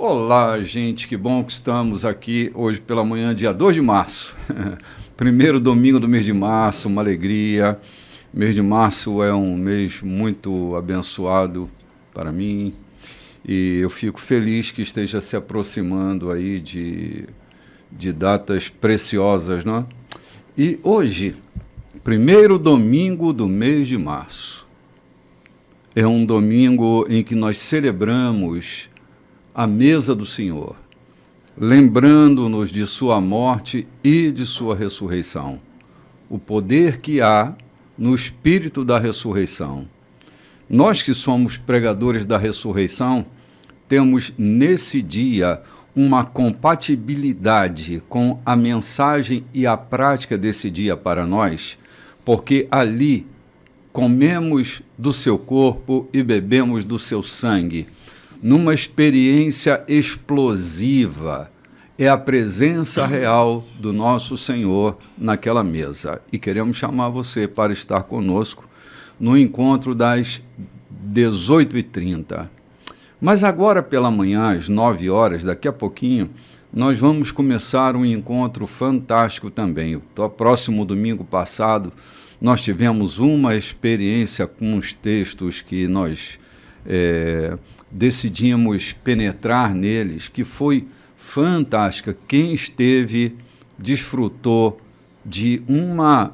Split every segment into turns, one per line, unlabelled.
Olá, gente, que bom que estamos aqui hoje pela manhã, dia 2 de março. Primeiro domingo do mês de março, uma alegria. Mês de março é um mês muito abençoado para mim e eu fico feliz que esteja se aproximando aí de datas preciosas, não é? E hoje, primeiro domingo do mês de março, é um domingo em que nós celebramos a mesa do Senhor, lembrando-nos de sua morte e de sua ressurreição, o poder que há no espírito da ressurreição. Nós que somos pregadores da ressurreição, temos nesse dia uma compatibilidade com a mensagem e a prática desse dia para nós, porque ali comemos do seu corpo e bebemos do seu sangue, numa experiência explosiva. É a presença real do nosso Senhor naquela mesa. E queremos chamar você para estar conosco no encontro das 18h30. Mas agora pela manhã, às 9 horas, daqui a pouquinho, nós vamos começar um encontro fantástico também. O próximo domingo passado, nós tivemos uma experiência com os textos que nós decidimos penetrar neles, que foi fantástica. Quem esteve, desfrutou de uma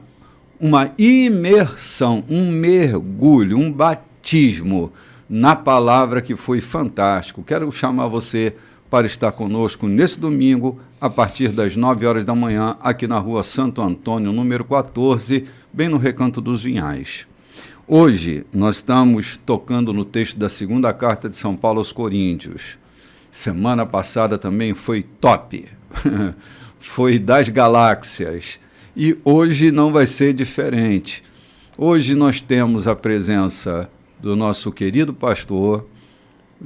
imersão, um mergulho, um batismo na palavra que foi fantástico. Quero chamar você para estar conosco nesse domingo, a partir das 9 horas da manhã, aqui na rua Santo Antônio, número 14, bem no Recanto dos Vinhais. Hoje nós estamos tocando no texto da segunda carta de São Paulo aos Coríntios. Semana passada também foi top, foi das galáxias, e hoje não vai ser diferente. Hoje nós temos a presença do nosso querido pastor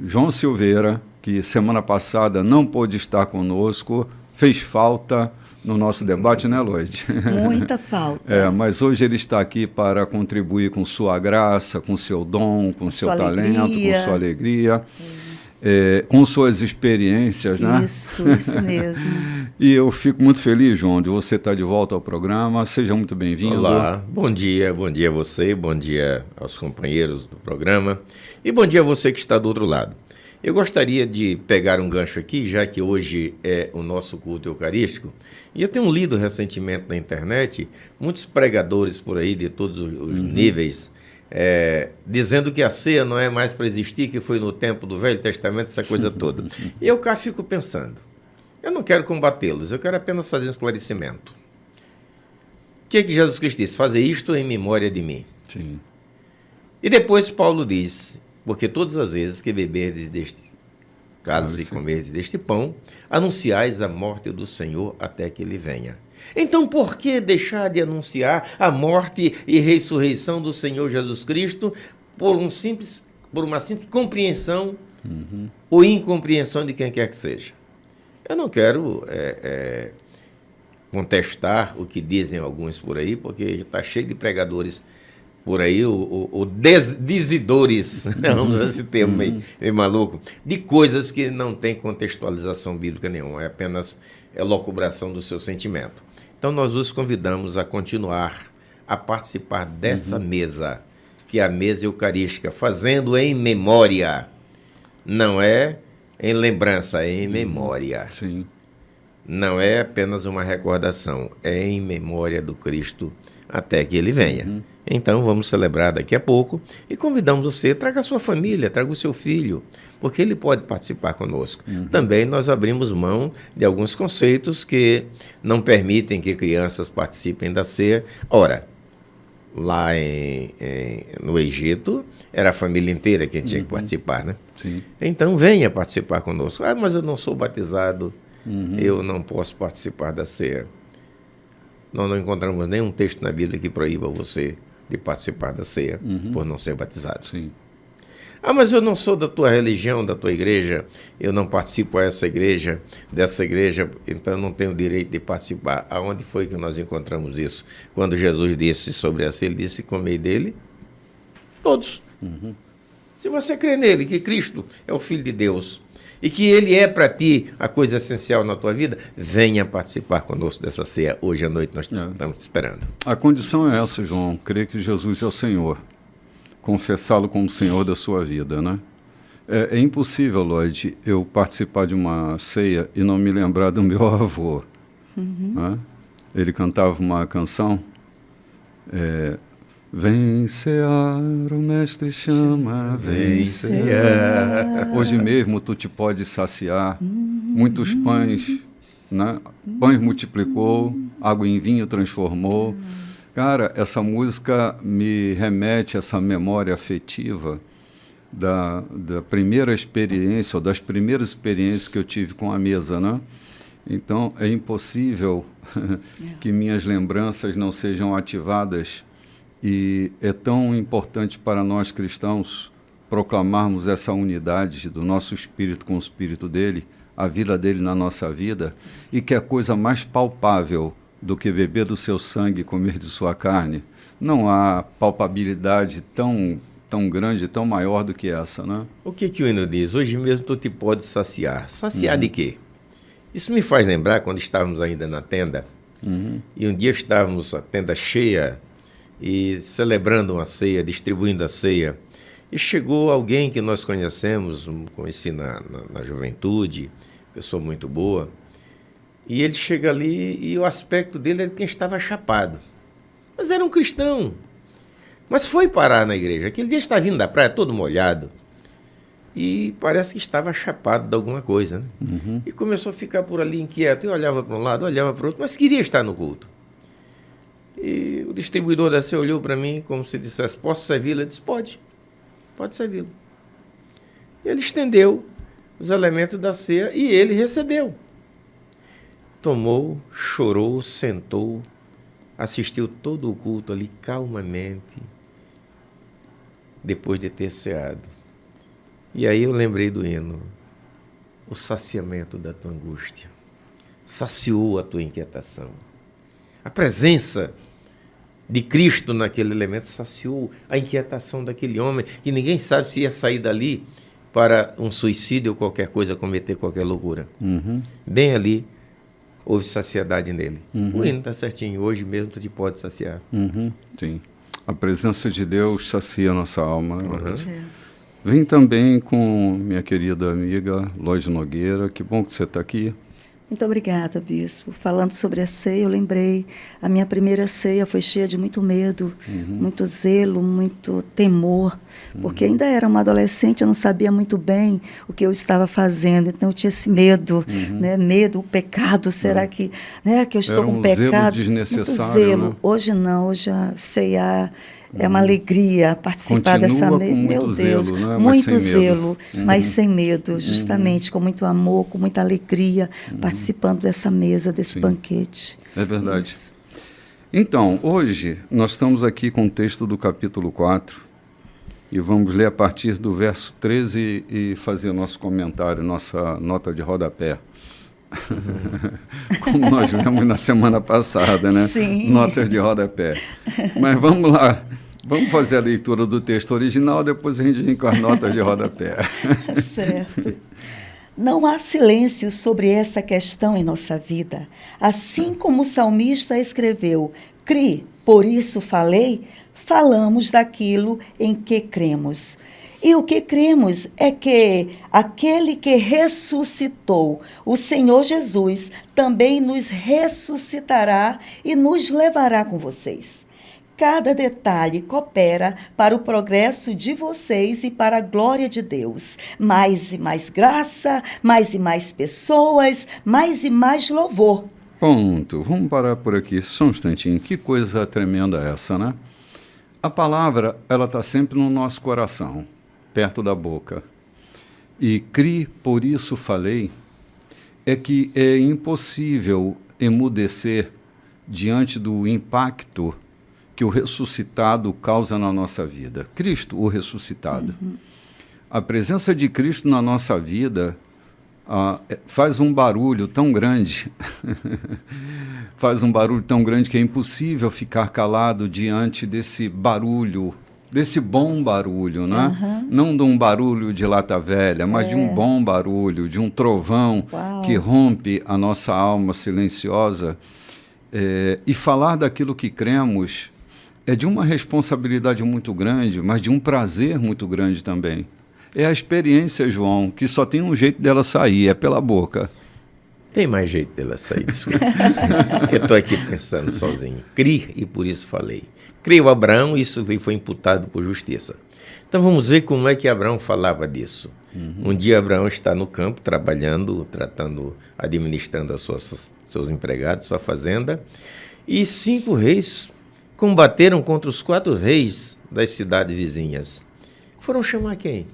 João Silveira, que semana passada não pôde estar conosco, fez falta no nosso debate, né, Lloyd?
Muita falta.
Mas hoje ele está aqui para contribuir com sua graça, com seu dom, com seu talento,
alegria.
com sua alegria, com suas experiências, né?
Isso mesmo.
E eu fico muito feliz, João, de você estar de volta ao programa. Seja muito bem-vindo.
Olá, bom dia a você, bom dia aos companheiros do programa e bom dia a você que está do outro lado. Eu gostaria de pegar um gancho aqui, já que hoje é o nosso culto eucarístico, e eu tenho lido recentemente na internet muitos pregadores por aí de todos os níveis, dizendo que a ceia não é mais para existir, que foi no tempo do Velho Testamento, essa coisa toda. E eu cá fico pensando, eu não quero combatê-los, eu quero apenas fazer um esclarecimento. O que Jesus Cristo disse? Fazer isto em memória de mim.
Sim.
E depois Paulo diz, porque todas as vezes que beberdes deste cálice e comerdes deste pão, anunciais a morte do Senhor até que ele venha. Então, por que deixar de anunciar a morte e ressurreição do Senhor Jesus Cristo por uma simples compreensão ou incompreensão de quem quer que seja? Eu não quero contestar o que dizem alguns por aí, porque está cheio de pregadores por aí, dizidores, vamos usar esse termo meio maluco, de coisas que não tem contextualização bíblica nenhuma, é apenas elucubração do seu sentimento. Então, nós os convidamos a continuar a participar dessa mesa, que é a mesa eucarística, fazendo em memória, não é em lembrança, é em memória.
Sim.
Não é apenas uma recordação, é em memória do Cristo até que ele venha. Então, vamos celebrar daqui a pouco e convidamos você, traga a sua família, traga o seu filho, porque ele pode participar conosco. Também nós abrimos mão de alguns conceitos que não permitem que crianças participem da ceia. Ora, lá no Egito, era a família inteira quem tinha que participar, né?
Sim.
Então, venha participar conosco. Ah, mas eu não sou batizado, eu não posso participar da ceia. Nós não encontramos nenhum texto na Bíblia que proíba você de participar da ceia por não ser batizado.
Sim.
Ah, mas eu não sou da tua religião, da tua igreja, eu não participo dessa igreja, então eu não tenho direito de participar. Aonde foi que nós encontramos isso? Quando Jesus disse sobre essa, ele disse, comei dele todos. Se você crê nele, que Cristo é o Filho de Deus, e que ele é para ti a coisa essencial na tua vida, venha participar conosco dessa ceia hoje à noite, nós estamos esperando.
A condição é essa, João, crer que Jesus é o Senhor, confessá-lo como Senhor da sua vida, né? É impossível, Lloyd, eu participar de uma ceia e não me lembrar do meu avô. Né? Ele cantava uma canção, vem cear, o mestre chama, vem cear. Hoje mesmo tu te podes saciar, muitos pães, né? Pães multiplicou, água em vinho transformou. Cara, essa música me remete a essa memória afetiva da primeira experiência, ou das primeiras experiências que eu tive com a mesa, né? Então, é impossível que minhas lembranças não sejam ativadas, e é tão importante para nós cristãos proclamarmos essa unidade do nosso espírito com o espírito dele, a vida dele na nossa vida, e que é coisa mais palpável do que beber do seu sangue e comer de sua carne. Não há palpabilidade tão grande, tão maior do que essa, né?
O que o hino diz? Hoje mesmo tu te podes saciar. Saciar de quê? Isso me faz lembrar quando estávamos ainda na tenda, e um dia estávamos a tenda cheia e celebrando uma ceia, distribuindo a ceia, e chegou alguém que nós conhecemos, conheci na juventude, pessoa muito boa, e ele chega ali e o aspecto dele era quem estava chapado, mas era um cristão. Mas foi parar na igreja. Aquele dia estava vindo da praia todo molhado e parece que estava chapado de alguma coisa, né? E começou a ficar por ali inquieto. Eu olhava para um lado, olhava para o outro, mas queria estar no culto. E o distribuidor da ceia olhou para mim como se dissesse, posso servi-lo? Ele disse, pode servi-lo. E ele estendeu os elementos da ceia e ele recebeu. Tomou, chorou, sentou, assistiu todo o culto ali calmamente, depois de ter ceado. E aí eu lembrei do hino, o saciamento da tua angústia, saciou a tua inquietação. A presença de Cristo naquele elemento saciou a inquietação daquele homem, que ninguém sabe se ia sair dali para um suicídio ou qualquer coisa, cometer qualquer loucura. Bem ali, houve saciedade nele. O hino está certinho, hoje mesmo tu te pode saciar.
Sim. A presença de Deus sacia a nossa alma. Vim também com minha querida amiga Lloyd Nogueira. Que bom que você está aqui.
Muito obrigada, Bispo. Falando sobre a ceia, eu lembrei, a minha primeira ceia foi cheia de muito medo, muito zelo, muito temor, porque ainda era uma adolescente, eu não sabia muito bem o que eu estava fazendo, então eu tinha esse medo, né? Medo, o pecado, será que, né, que eu estou com pecado?
Zelo desnecessário,
muito zelo.
Né?
Hoje não, hoje a ceia é uma alegria participar dessa mesa. Meu Deus,
zelo, né?
Muito zelo, mas sem medo, justamente, com muito amor, com muita alegria, participando dessa mesa, desse banquete.
É verdade.
Isso.
Então, hoje nós estamos aqui com o texto do capítulo 4 e vamos ler a partir do verso 13 e fazer nosso comentário, nossa nota de rodapé. Como nós lemos na semana passada, né?
Sim.
Notas de rodapé. Mas vamos lá. Vamos fazer a leitura do texto original, depois a gente vem com as notas de rodapé.
Certo. Não há silêncio sobre essa questão em nossa vida. Assim como o salmista escreveu, "Cri, por isso falei", falamos daquilo em que cremos. E o que cremos é que aquele que ressuscitou, o Senhor Jesus, também nos ressuscitará e nos levará com vocês. Cada detalhe coopera para o progresso de vocês e para a glória de Deus. Mais e mais graça, mais e mais pessoas, mais e mais louvor.
Ponto. Vamos parar por aqui só um instantinho. Que coisa tremenda essa, né? A palavra, ela está sempre no nosso coração, perto da boca. E cri, por isso falei, é que é impossível emudecer diante do impacto que o ressuscitado causa na nossa vida. Cristo, o ressuscitado. A presença de Cristo na nossa vida faz um barulho tão grande, faz um barulho tão grande que é impossível ficar calado diante desse barulho desse bom barulho, né? Não de um barulho de lata velha, mas de um bom barulho, de um trovão que rompe a nossa alma silenciosa. E falar daquilo que cremos é de uma responsabilidade muito grande, mas de um prazer muito grande também. É a experiência, João, que só tem um jeito dela sair, é pela boca.
Tem mais jeito dela sair, desculpa. Eu estou aqui pensando sozinho. Cri e por isso falei. Criou Abraão e isso lhe foi imputado por justiça. Então vamos ver como é que Abraão falava disso. Um dia Abraão está no campo, trabalhando, administrando seus empregados, sua fazenda, e 5 reis combateram contra os 4 reis das cidades vizinhas. Foram chamar quem?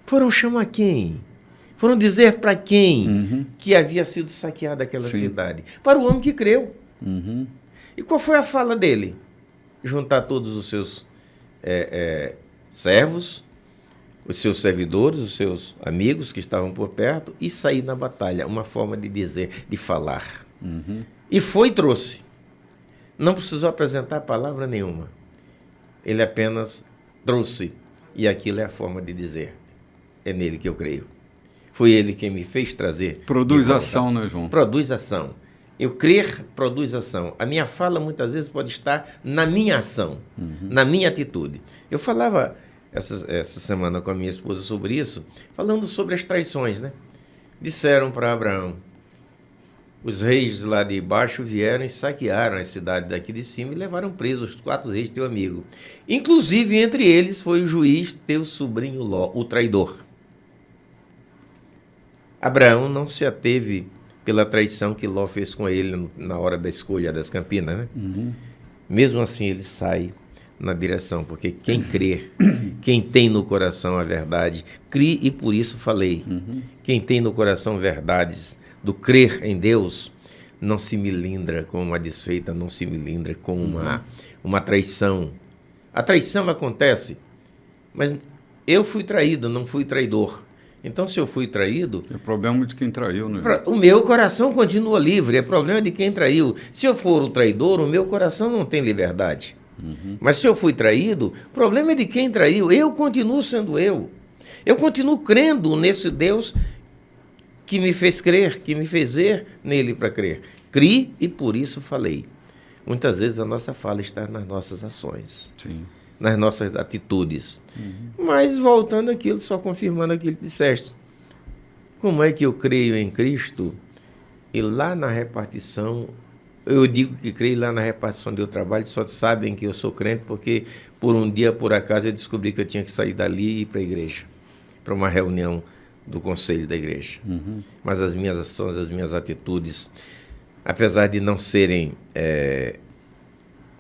Foram dizer para quem que havia sido saqueada aquela cidade? Para o homem que creu. E qual foi a fala dele? Juntar todos os seus servos, os seus servidores, os seus amigos que estavam por perto e sair na batalha. Uma forma de dizer, de falar. E foi e trouxe. Não precisou apresentar palavra nenhuma. Ele apenas trouxe. E aquilo é a forma de dizer. É nele que eu creio. Foi ele quem me fez trazer.
Produz ação, né, João?
Produz ação. Eu crer produz ação. A minha fala muitas vezes pode estar na minha ação, na minha atitude. Eu falava essa semana com a minha esposa sobre isso, falando sobre as traições, né? Disseram para Abraão, os reis lá de baixo vieram e saquearam a cidade daqui de cima e levaram presos os 4 reis teu amigo. Inclusive, entre eles foi o juiz teu sobrinho Ló, o traidor. Abraão não se ateve pela traição que Ló fez com ele na hora da escolha das Campinas, né? Mesmo assim, ele sai na direção, porque quem crê, quem tem no coração a verdade, crie e por isso falei. Quem tem no coração verdades do crer em Deus, não se melindra com uma desfeita, não se melindra com uma traição. A traição acontece, mas eu fui traído, não fui traidor. Então, se eu fui traído...
É problema de quem traiu, né?
O meu coração continua livre, é problema de quem traiu. Se eu for o traidor, o meu coração não tem liberdade. Mas se eu fui traído, o problema é de quem traiu. Eu continuo sendo eu. Eu continuo crendo nesse Deus que me fez crer, que me fez ver nele para crer. Cri e por isso falei. Muitas vezes a nossa fala está nas nossas ações.
Sim.
Nas nossas atitudes. Mas voltando àquilo, só confirmando aquilo que disseste. Como é que eu creio em Cristo e lá na repartição, eu digo que creio lá na repartição do meu trabalho, só sabem que eu sou crente porque por um dia, por acaso, eu descobri que eu tinha que sair dali e ir para a igreja, para uma reunião do conselho da igreja. Mas as minhas ações, as minhas atitudes, apesar de não serem...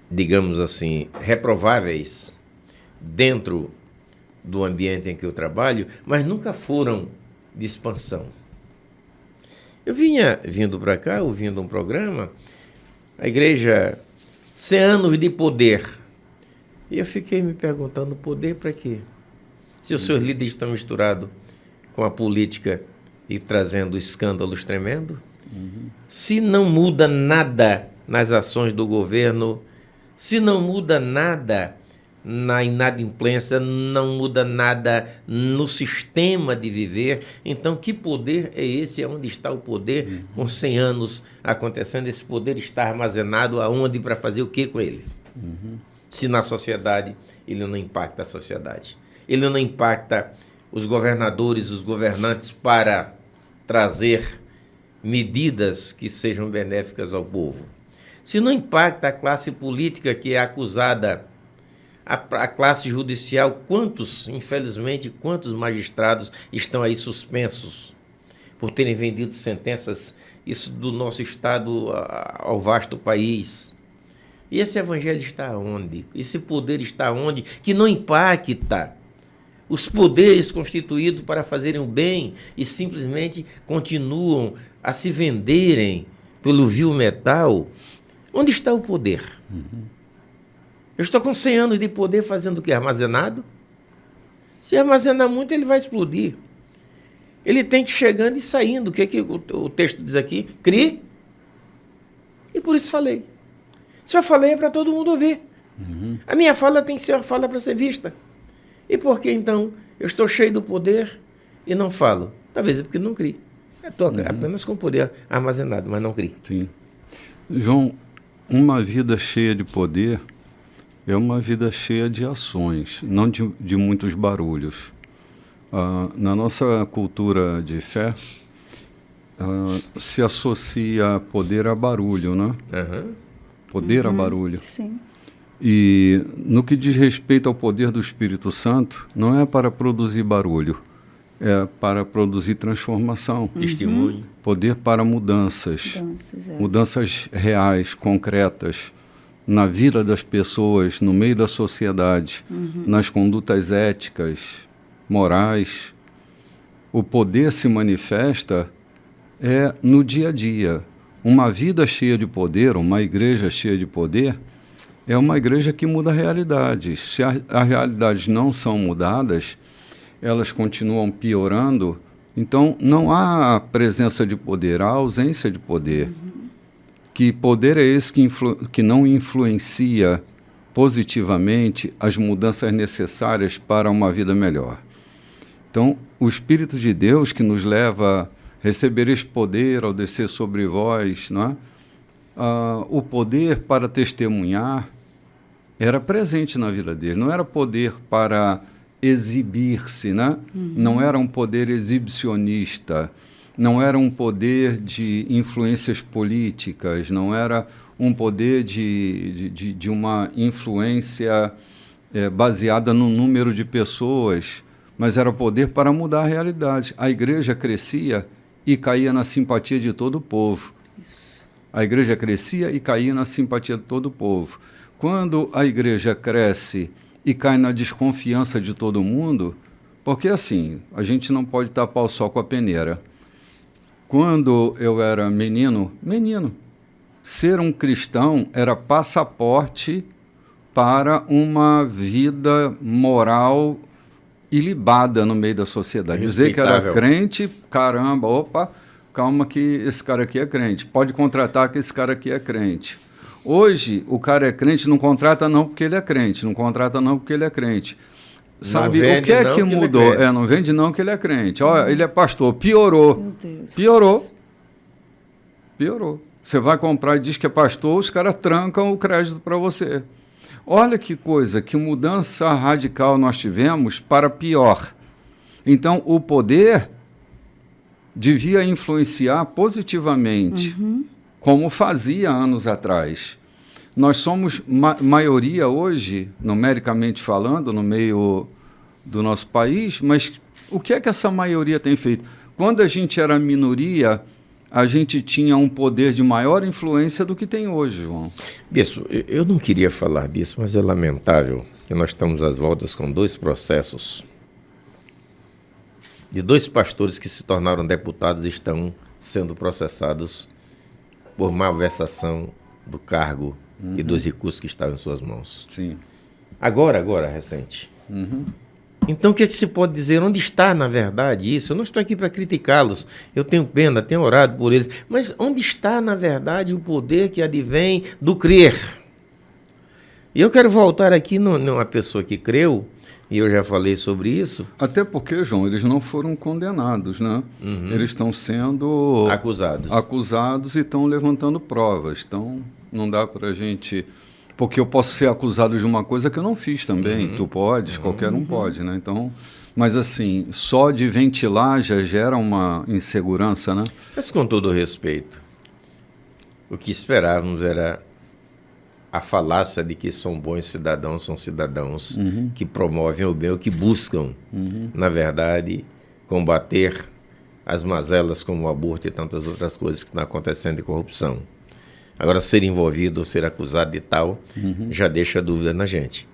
digamos assim, reprováveis dentro do ambiente em que eu trabalho, mas nunca foram de expansão. Eu vindo para cá, ouvindo um programa, a igreja, 100 anos de poder. E eu fiquei me perguntando, poder para quê? Se os seus líderes estão misturados com a política e trazendo escândalos tremendos, se não muda nada nas ações do governo, se não muda nada na inadimplência, não muda nada no sistema de viver, então que poder é esse? Onde está o poder com 100 anos acontecendo? Esse poder está armazenado aonde para fazer o que com ele? Se na sociedade ele não impacta a sociedade. Ele não impacta os governadores, os governantes para trazer medidas que sejam benéficas ao povo. Se não impacta a classe política que é acusada, a classe judicial, infelizmente, quantos magistrados estão aí suspensos por terem vendido sentenças, isso do nosso Estado ao vasto país. E esse evangelho está onde? Esse poder está onde? Que não impacta os poderes constituídos para fazerem o bem e simplesmente continuam a se venderem pelo vil metal. Onde está o poder? Eu estou com 100 anos de poder fazendo o quê? Armazenado? Se armazenar muito, ele vai explodir. Ele tem que ir chegando e saindo. O que o texto diz aqui? Crie. E por isso falei. Se eu falei é para todo mundo ouvir. A minha fala tem que ser uma fala para ser vista. E por que então eu estou cheio do poder e não falo? Talvez é porque não crio. Eu estou apenas com poder armazenado, mas não crio.
Sim. João, uma vida cheia de poder é uma vida cheia de ações, não de muitos barulhos. Na nossa cultura de fé, se associa poder a barulho, né? Poder a barulho.
Sim.
E no que diz respeito ao poder do Espírito Santo, não é para produzir barulho, é para produzir transformação.
Testemunho.
Poder para mudanças. Mudanças reais, concretas, na vida das pessoas, no meio da sociedade, nas condutas éticas, morais. O poder se manifesta no dia a dia. Uma vida cheia de poder, uma igreja cheia de poder, é uma igreja que muda a realidade. Se as realidades não são mudadas, elas continuam piorando, então não há presença de poder, há ausência de poder. Que poder é esse que não influencia positivamente as mudanças necessárias para uma vida melhor? Então, o Espírito de Deus que nos leva a receber esse poder ao descer sobre vós, não é? O poder para testemunhar era presente na vida dele, não era poder para exibir-se, né? Não era um poder exibicionista, não era um poder de influências políticas, não era um poder de uma influência baseada no número de pessoas, mas era poder para mudar a realidade. A igreja crescia e caía na simpatia de todo o povo.
Isso.
A igreja crescia e caía na simpatia de todo o povo. Quando a igreja cresce e cai na desconfiança de todo mundo, porque assim, a gente não pode tapar o sol com a peneira. Quando eu era menino, ser um cristão era passaporte para uma vida moral ilibada no meio da sociedade. Dizer que era crente, caramba, opa, calma que esse cara aqui é crente. Pode contratar que esse cara aqui é crente. Hoje, o cara é crente, não contrata não porque ele é crente, não contrata não porque ele é crente. Sabe, o que é que mudou? Não vende não que ele é crente. Olha, ele é pastor, piorou.
Meu Deus.
Piorou. Você vai comprar e diz que é pastor, os caras trancam o crédito para você. Olha que coisa, que mudança radical nós tivemos para pior. Então, o poder devia influenciar positivamente, como fazia anos atrás. Nós somos maioria hoje, numericamente falando, no meio do nosso país, mas o que é que essa maioria tem feito? Quando a gente era minoria, a gente tinha um poder de maior influência do que tem hoje, João.
Bispo, eu não queria falar disso, mas é lamentável que nós estamos às voltas com 2 processos de 2 pastores que se tornaram deputados e estão sendo processados por malversação do cargo e dos recursos que estavam em suas mãos.
Sim.
Agora, recente. Então, o que é que se pode dizer? Onde está, na verdade, isso? Eu não estou aqui para criticá-los. Eu tenho pena, tenho orado por eles. Mas onde está, na verdade, o poder que advém do crer? E eu quero voltar aqui numa pessoa que creu, e eu já falei sobre isso.
Até porque, João, eles não foram condenados, né? Eles estão sendo acusados e estão levantando provas. Então, não dá para a gente... Porque eu posso ser acusado de uma coisa que eu não fiz também. Tu podes, qualquer um pode, né? Então, mas assim, só de ventilar já gera uma insegurança, né?
Mas com todo respeito, o que esperávamos era a falácia de que são bons cidadãos, são cidadãos que promovem o bem, ou que buscam, na verdade, combater as mazelas como o aborto e tantas outras coisas que estão acontecendo de corrupção. Agora, ser envolvido ou ser acusado de tal, já deixa dúvida na gente.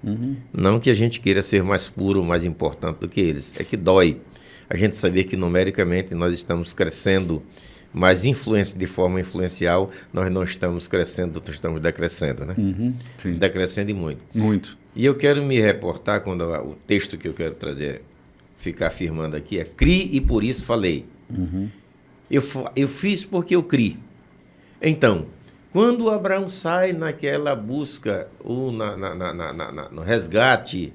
Não que a gente queira ser mais puro, mais importante do que eles. É que dói a gente saber que, numericamente, nós estamos crescendo, mas de forma influencial, nós não estamos crescendo, nós estamos decrescendo, né?
Sim.
Decrescendo e muito.
Muito.
E eu quero me reportar, quando o texto que eu quero trazer, ficar afirmando aqui, é "Cri e por isso falei". Eu fiz porque eu cri. Então, Quando Abraão sai naquela busca, ou no resgate,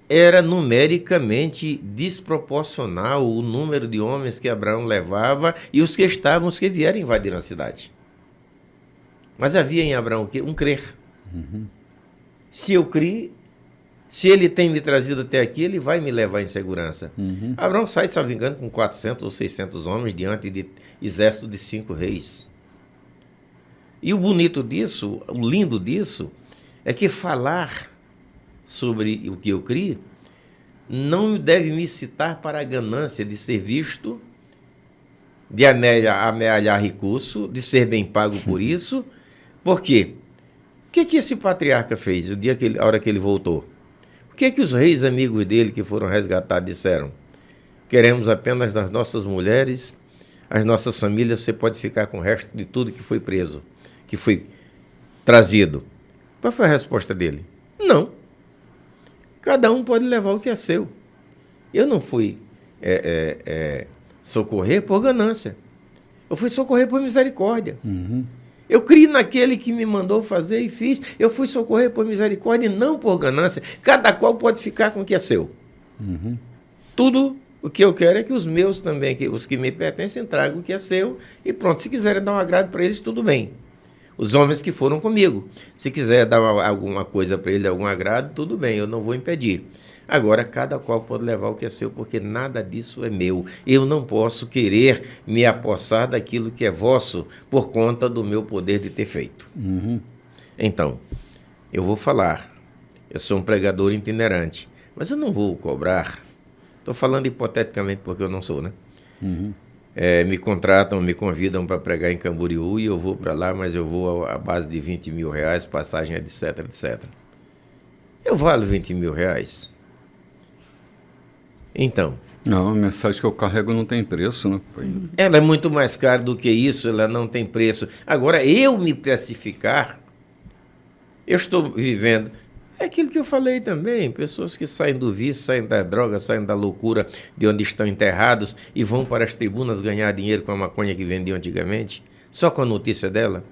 era numericamente desproporcional o número de homens que Abraão levava e os que vieram invadir a cidade. Mas havia em Abraão o quê? Um crer. Se eu criei, se ele tem me trazido até aqui, ele vai me levar em segurança. Abraão sai, salvo engano, com 400 ou 600 homens diante de exército de 5 reis. E o bonito disso, o lindo disso, é que falar sobre o que eu criei não deve me citar para a ganância de ser visto, de amealhar recurso, de ser bem pago por isso. Por quê? O que esse patriarca fez a hora que ele voltou? O que os reis amigos dele que foram resgatados disseram? Queremos apenas das nossas mulheres, as nossas famílias, você pode ficar com o resto de tudo que foi preso, que foi trazido. Qual foi a resposta dele? Não. Cada um pode levar o que é seu. Eu não fui socorrer por ganância. Eu fui socorrer por misericórdia. Eu criei naquele que me mandou fazer e fiz. Eu fui socorrer por misericórdia e não por ganância. Cada qual pode ficar com o que é seu. Tudo o que eu quero é que os meus também, os que me pertencem, tragam o que é seu. E pronto, se quiserem dar um agrado para eles, tudo bem. Os homens que foram comigo. Se quiser dar alguma coisa para ele, algum agrado, tudo bem, eu não vou impedir. Agora, cada qual pode levar o que é seu, porque nada disso é meu. Eu não posso querer me apossar daquilo que é vosso por conta do meu poder de ter feito. Então, eu vou falar. Eu sou um pregador itinerante, mas eu não vou cobrar. Estou falando hipoteticamente porque eu não sou, né? Me contratam, me convidam para pregar em Camboriú e eu vou para lá, mas eu vou à base de 20 mil reais, passagem, etc, etc. Eu valo 20 mil reais? Então...
Não, a mensagem que eu carrego não tem preço, né?
Ela é muito mais cara do que isso, ela não tem preço. Agora, eu me precificar, eu estou vivendo... É aquilo que eu falei também, pessoas que saem do vício, saem da droga, saem da loucura de onde estão enterrados e vão para as tribunas ganhar dinheiro com a maconha que vendiam antigamente, só com a notícia dela.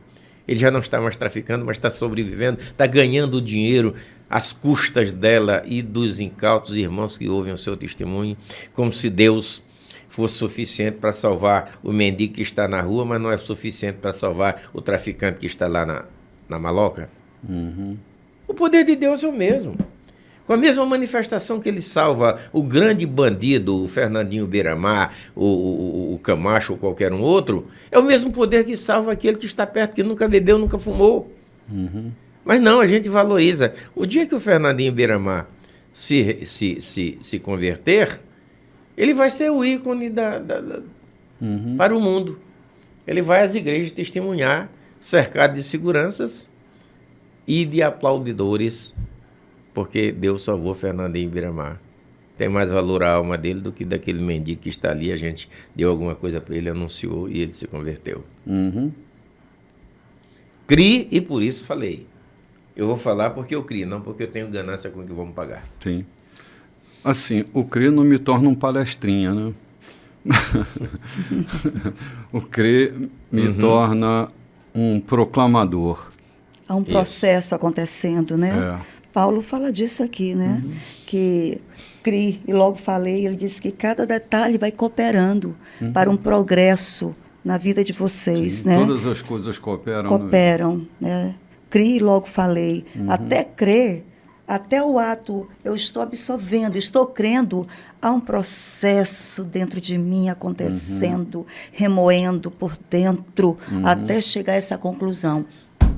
Ele já não está mais traficando, mas está sobrevivendo, está ganhando dinheiro às custas dela e dos incautos irmãos que ouvem o seu testemunho, como se Deus fosse suficiente para salvar o mendigo que está na rua, mas não é suficiente para salvar o traficante que está lá na maloca. O poder de Deus é o mesmo. Com a mesma manifestação que ele salva o grande bandido, o Fernandinho Beiramar, o Camacho ou qualquer um outro, é o mesmo poder que salva aquele que está perto, que nunca bebeu, nunca fumou. Mas não, a gente valoriza. O dia que o Fernandinho Beiramar se converter, ele vai ser o ícone para o mundo. Ele vai às igrejas testemunhar, cercado de seguranças e de aplaudidores, porque Deus salvou Fernandinho Beiramar. Tem mais valor a alma dele do que daquele mendigo que está ali. A gente deu alguma coisa para ele, anunciou e ele se converteu. Crie e por isso falei. Eu vou falar porque eu crio, não porque eu tenho ganância com o que vão me pagar.
Sim. Assim, o CRE não me torna um palestrinha, né? O CRE me torna um proclamador.
Há um processo acontecendo, né? Paulo fala disso aqui, né? Que CRI, e logo falei, ele disse que cada detalhe vai cooperando para um progresso na vida de vocês,
Sim,
né?
Todas as coisas cooperam.
Cooperam, né? CRI, logo falei. Até crer, até o ato, eu estou absorvendo, estou crendo, há um processo dentro de mim acontecendo, remoendo por dentro, até chegar a essa conclusão.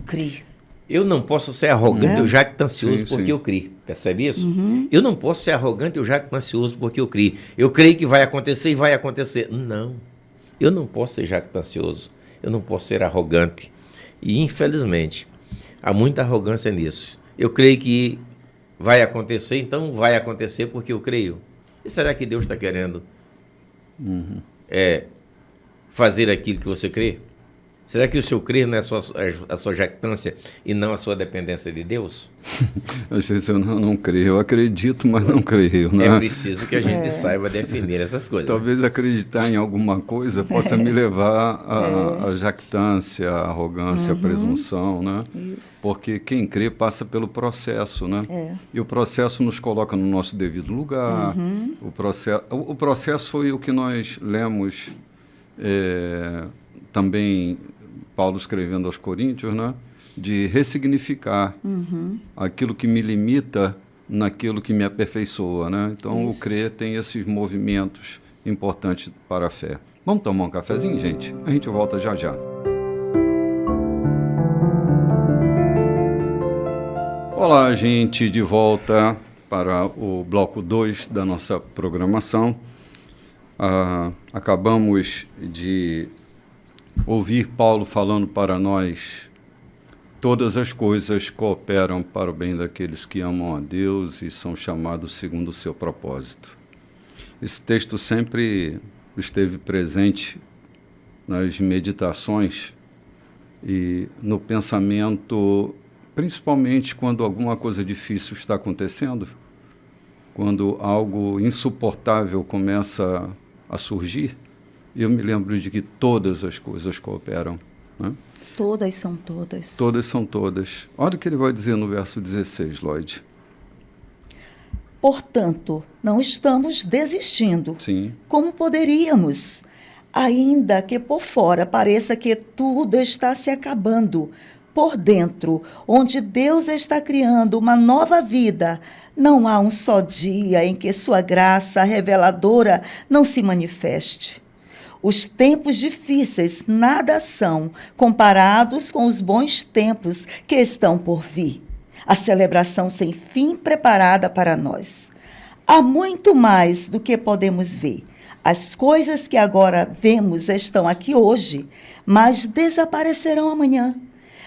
CRI.
Eu não posso ser arrogante ou jactancioso porque eu criei. Percebe isso? Eu não posso ser arrogante ou jactancioso porque eu criei. Eu creio que vai acontecer e vai acontecer. Não. Eu não posso ser jactancioso. Eu não posso ser arrogante. E, infelizmente, há muita arrogância nisso. Eu creio que vai acontecer, então vai acontecer porque eu creio. E será que Deus está querendo fazer aquilo que você crê? Será que o seu crer não é a sua jactância e não a sua dependência de Deus?
Às vezes eu não creio. Eu acredito, mas não creio. Né?
É preciso que a gente saiba definir essas coisas.
Talvez acreditar em alguma coisa possa me levar à jactância, à arrogância, à presunção, né?
Isso.
Porque quem crê passa pelo processo, né?
É.
E o processo nos coloca no nosso devido lugar. O processo foi o que nós lemos também, Paulo escrevendo aos Coríntios, né? De ressignificar aquilo que me limita naquilo que me aperfeiçoa, né? Então,
Isso.
o crer tem esses movimentos importantes para a fé. Vamos tomar um cafezinho, gente? A gente volta já já. Olá, gente, de volta para o bloco 2 da nossa programação. Acabamos de ouvir Paulo falando para nós: todas as coisas cooperam para o bem daqueles que amam a Deus e são chamados segundo o seu propósito. Esse texto sempre esteve presente nas meditações e no pensamento, principalmente quando alguma coisa difícil está acontecendo, quando algo insuportável começa a surgir. Eu me lembro de que todas as coisas cooperam, né?
Todas são todas.
Todas são todas. Olha o que ele vai dizer no verso 16, Lloyd.
Portanto, não estamos desistindo.
Sim.
Como poderíamos? Ainda que por fora pareça que tudo está se acabando, por dentro, onde Deus está criando uma nova vida, não há um só dia em que sua graça reveladora não se manifeste. Os tempos difíceis nada são comparados com os bons tempos que estão por vir. A celebração sem fim preparada para nós. Há muito mais do que podemos ver. As coisas que agora vemos estão aqui hoje, mas desaparecerão amanhã.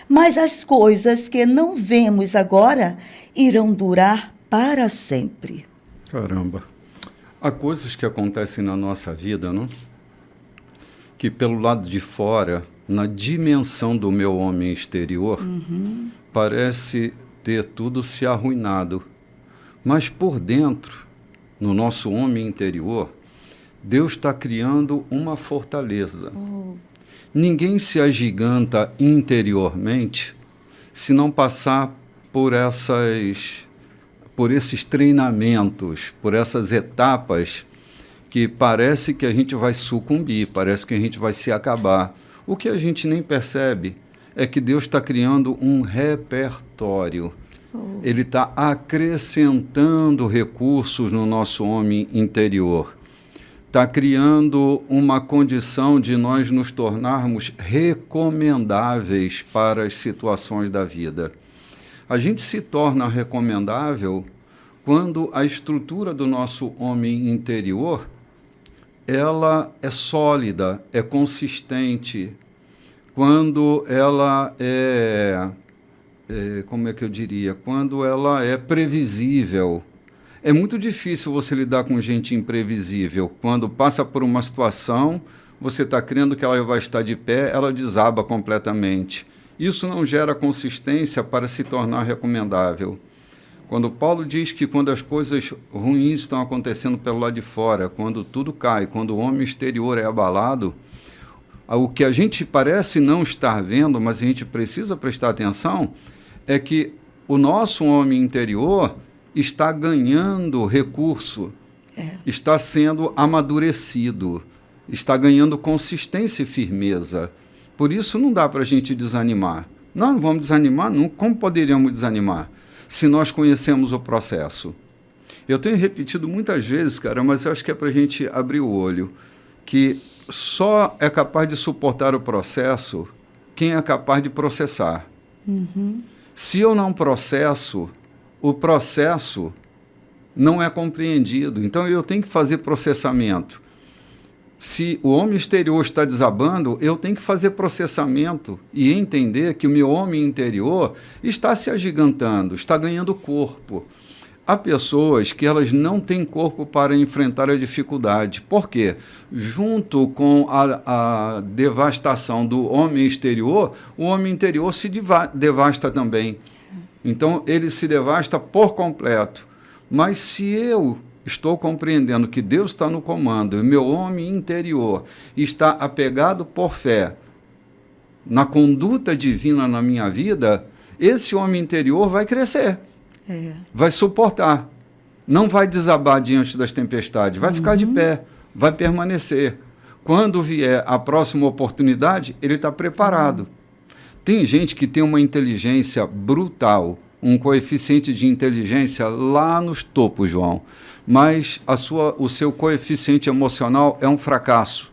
Mas as coisas que não vemos agora irão durar para sempre.
Caramba. Há coisas que acontecem na nossa vida, não? Que pelo lado de fora, na dimensão do meu homem exterior, parece ter tudo se arruinado. Mas por dentro, no nosso homem interior, Deus está criando uma fortaleza. Ninguém se agiganta interiormente se não passar por esses treinamentos, por essas etapas que parece que a gente vai sucumbir, parece que a gente vai se acabar. O que a gente nem percebe é que Deus está criando um repertório. Ele está acrescentando recursos no nosso homem interior. Está criando uma condição de nós nos tornarmos recomendáveis para as situações da vida. A gente se torna recomendável quando a estrutura do nosso homem interior ela é sólida, é consistente, quando ela como é que eu diria? Quando ela é previsível. É muito difícil você lidar com gente imprevisível. Quando passa por uma situação, você está crendo que ela vai estar de pé, ela desaba completamente. Isso não gera consistência para se tornar recomendável. Quando Paulo diz que quando as coisas ruins estão acontecendo pelo lado de fora, quando tudo cai, quando o homem exterior é abalado, o que a gente parece não estar vendo, mas a gente precisa prestar atenção, é que o nosso homem interior está ganhando recurso, está sendo amadurecido, está ganhando consistência e firmeza. Por isso não dá para a gente desanimar. Nós não vamos desanimar, não. Como poderíamos desanimar se nós conhecemos o processo? Eu tenho repetido muitas vezes, cara, mas eu acho que é para a gente abrir o olho, que só é capaz de suportar o processo quem é capaz de processar. Se eu não processo, o processo não é compreendido. Então, eu tenho que fazer processamento. Se o homem exterior está desabando, eu tenho que fazer processamento e entender que o meu homem interior está se agigantando, está ganhando corpo. há pessoas que elas não têm corpo para enfrentar a dificuldade. Por quê? Junto com a devastação do homem exterior, o homem interior se devasta também. Então, ele se devasta por completo. Mas se eu estou compreendendo que Deus está no comando e meu homem interior está apegado por fé na conduta divina na minha vida, esse homem interior vai crescer, vai suportar, não vai desabar diante das tempestades, vai ficar de pé, vai permanecer. Quando vier a próxima oportunidade, ele está preparado. Tem gente que tem uma inteligência brutal, um coeficiente de inteligência lá nos topos, João, mas o seu coeficiente emocional é um fracasso,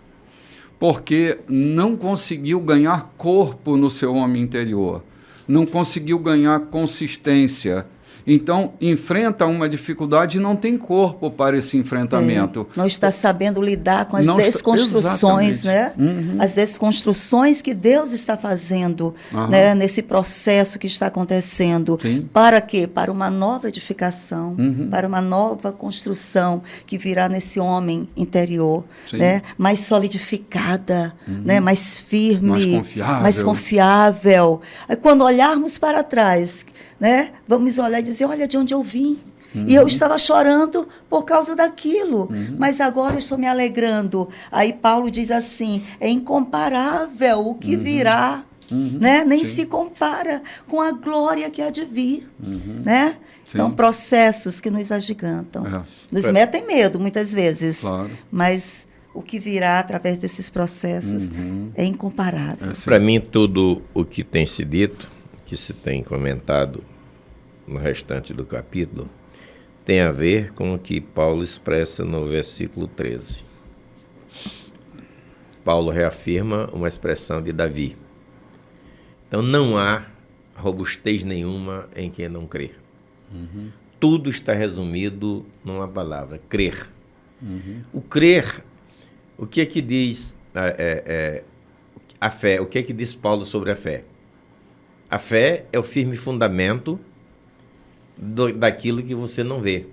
porque não conseguiu ganhar corpo no seu homem interior, não conseguiu ganhar consistência. Então, enfrenta uma dificuldade e não tem corpo para esse enfrentamento.
Não está sabendo lidar com as desconstruções, né? As desconstruções que Deus está fazendo, né? Nesse processo que está acontecendo.
Sim.
Para quê? Para uma nova edificação, para uma nova construção que virá nesse homem interior, né? Mais solidificada, né? Mais firme, mais confiável. Aí, quando olharmos para trás, né? Vamos olhar e dizer, olha de onde eu vim. E eu estava chorando por causa daquilo, mas agora eu estou me alegrando. Aí Paulo diz assim, é incomparável o que virá, né? Nem se compara com a glória que há de vir, né? Então, processos que nos agigantam, nos metem medo muitas vezes, mas o que virá através desses processos é incomparável.
Para mim, tudo o que tem se dito, que se tem comentado no restante do capítulo, tem a ver com o que Paulo expressa no versículo 13. Paulo reafirma uma expressão de Davi. Então, não há robustez nenhuma em quem não crê. Tudo está resumido numa palavra, crer. O crer, o que é que diz a fé? O que é que diz Paulo sobre a fé? A fé é o firme fundamento daquilo que você não vê.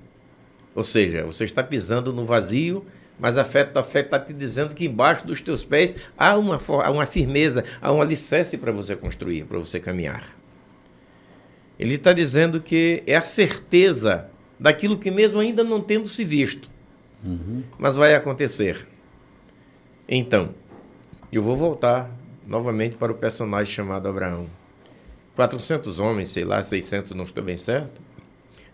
Ou seja, você está pisando no vazio, mas a fé está te dizendo que embaixo dos teus pés há uma firmeza, há um alicerce para você construir, para você caminhar. Ele está dizendo que é a certeza daquilo que mesmo ainda não tendo se visto, mas vai acontecer. Então, eu vou voltar novamente para o personagem chamado Abraão. 400 homens, sei lá, 600, não estou bem certo,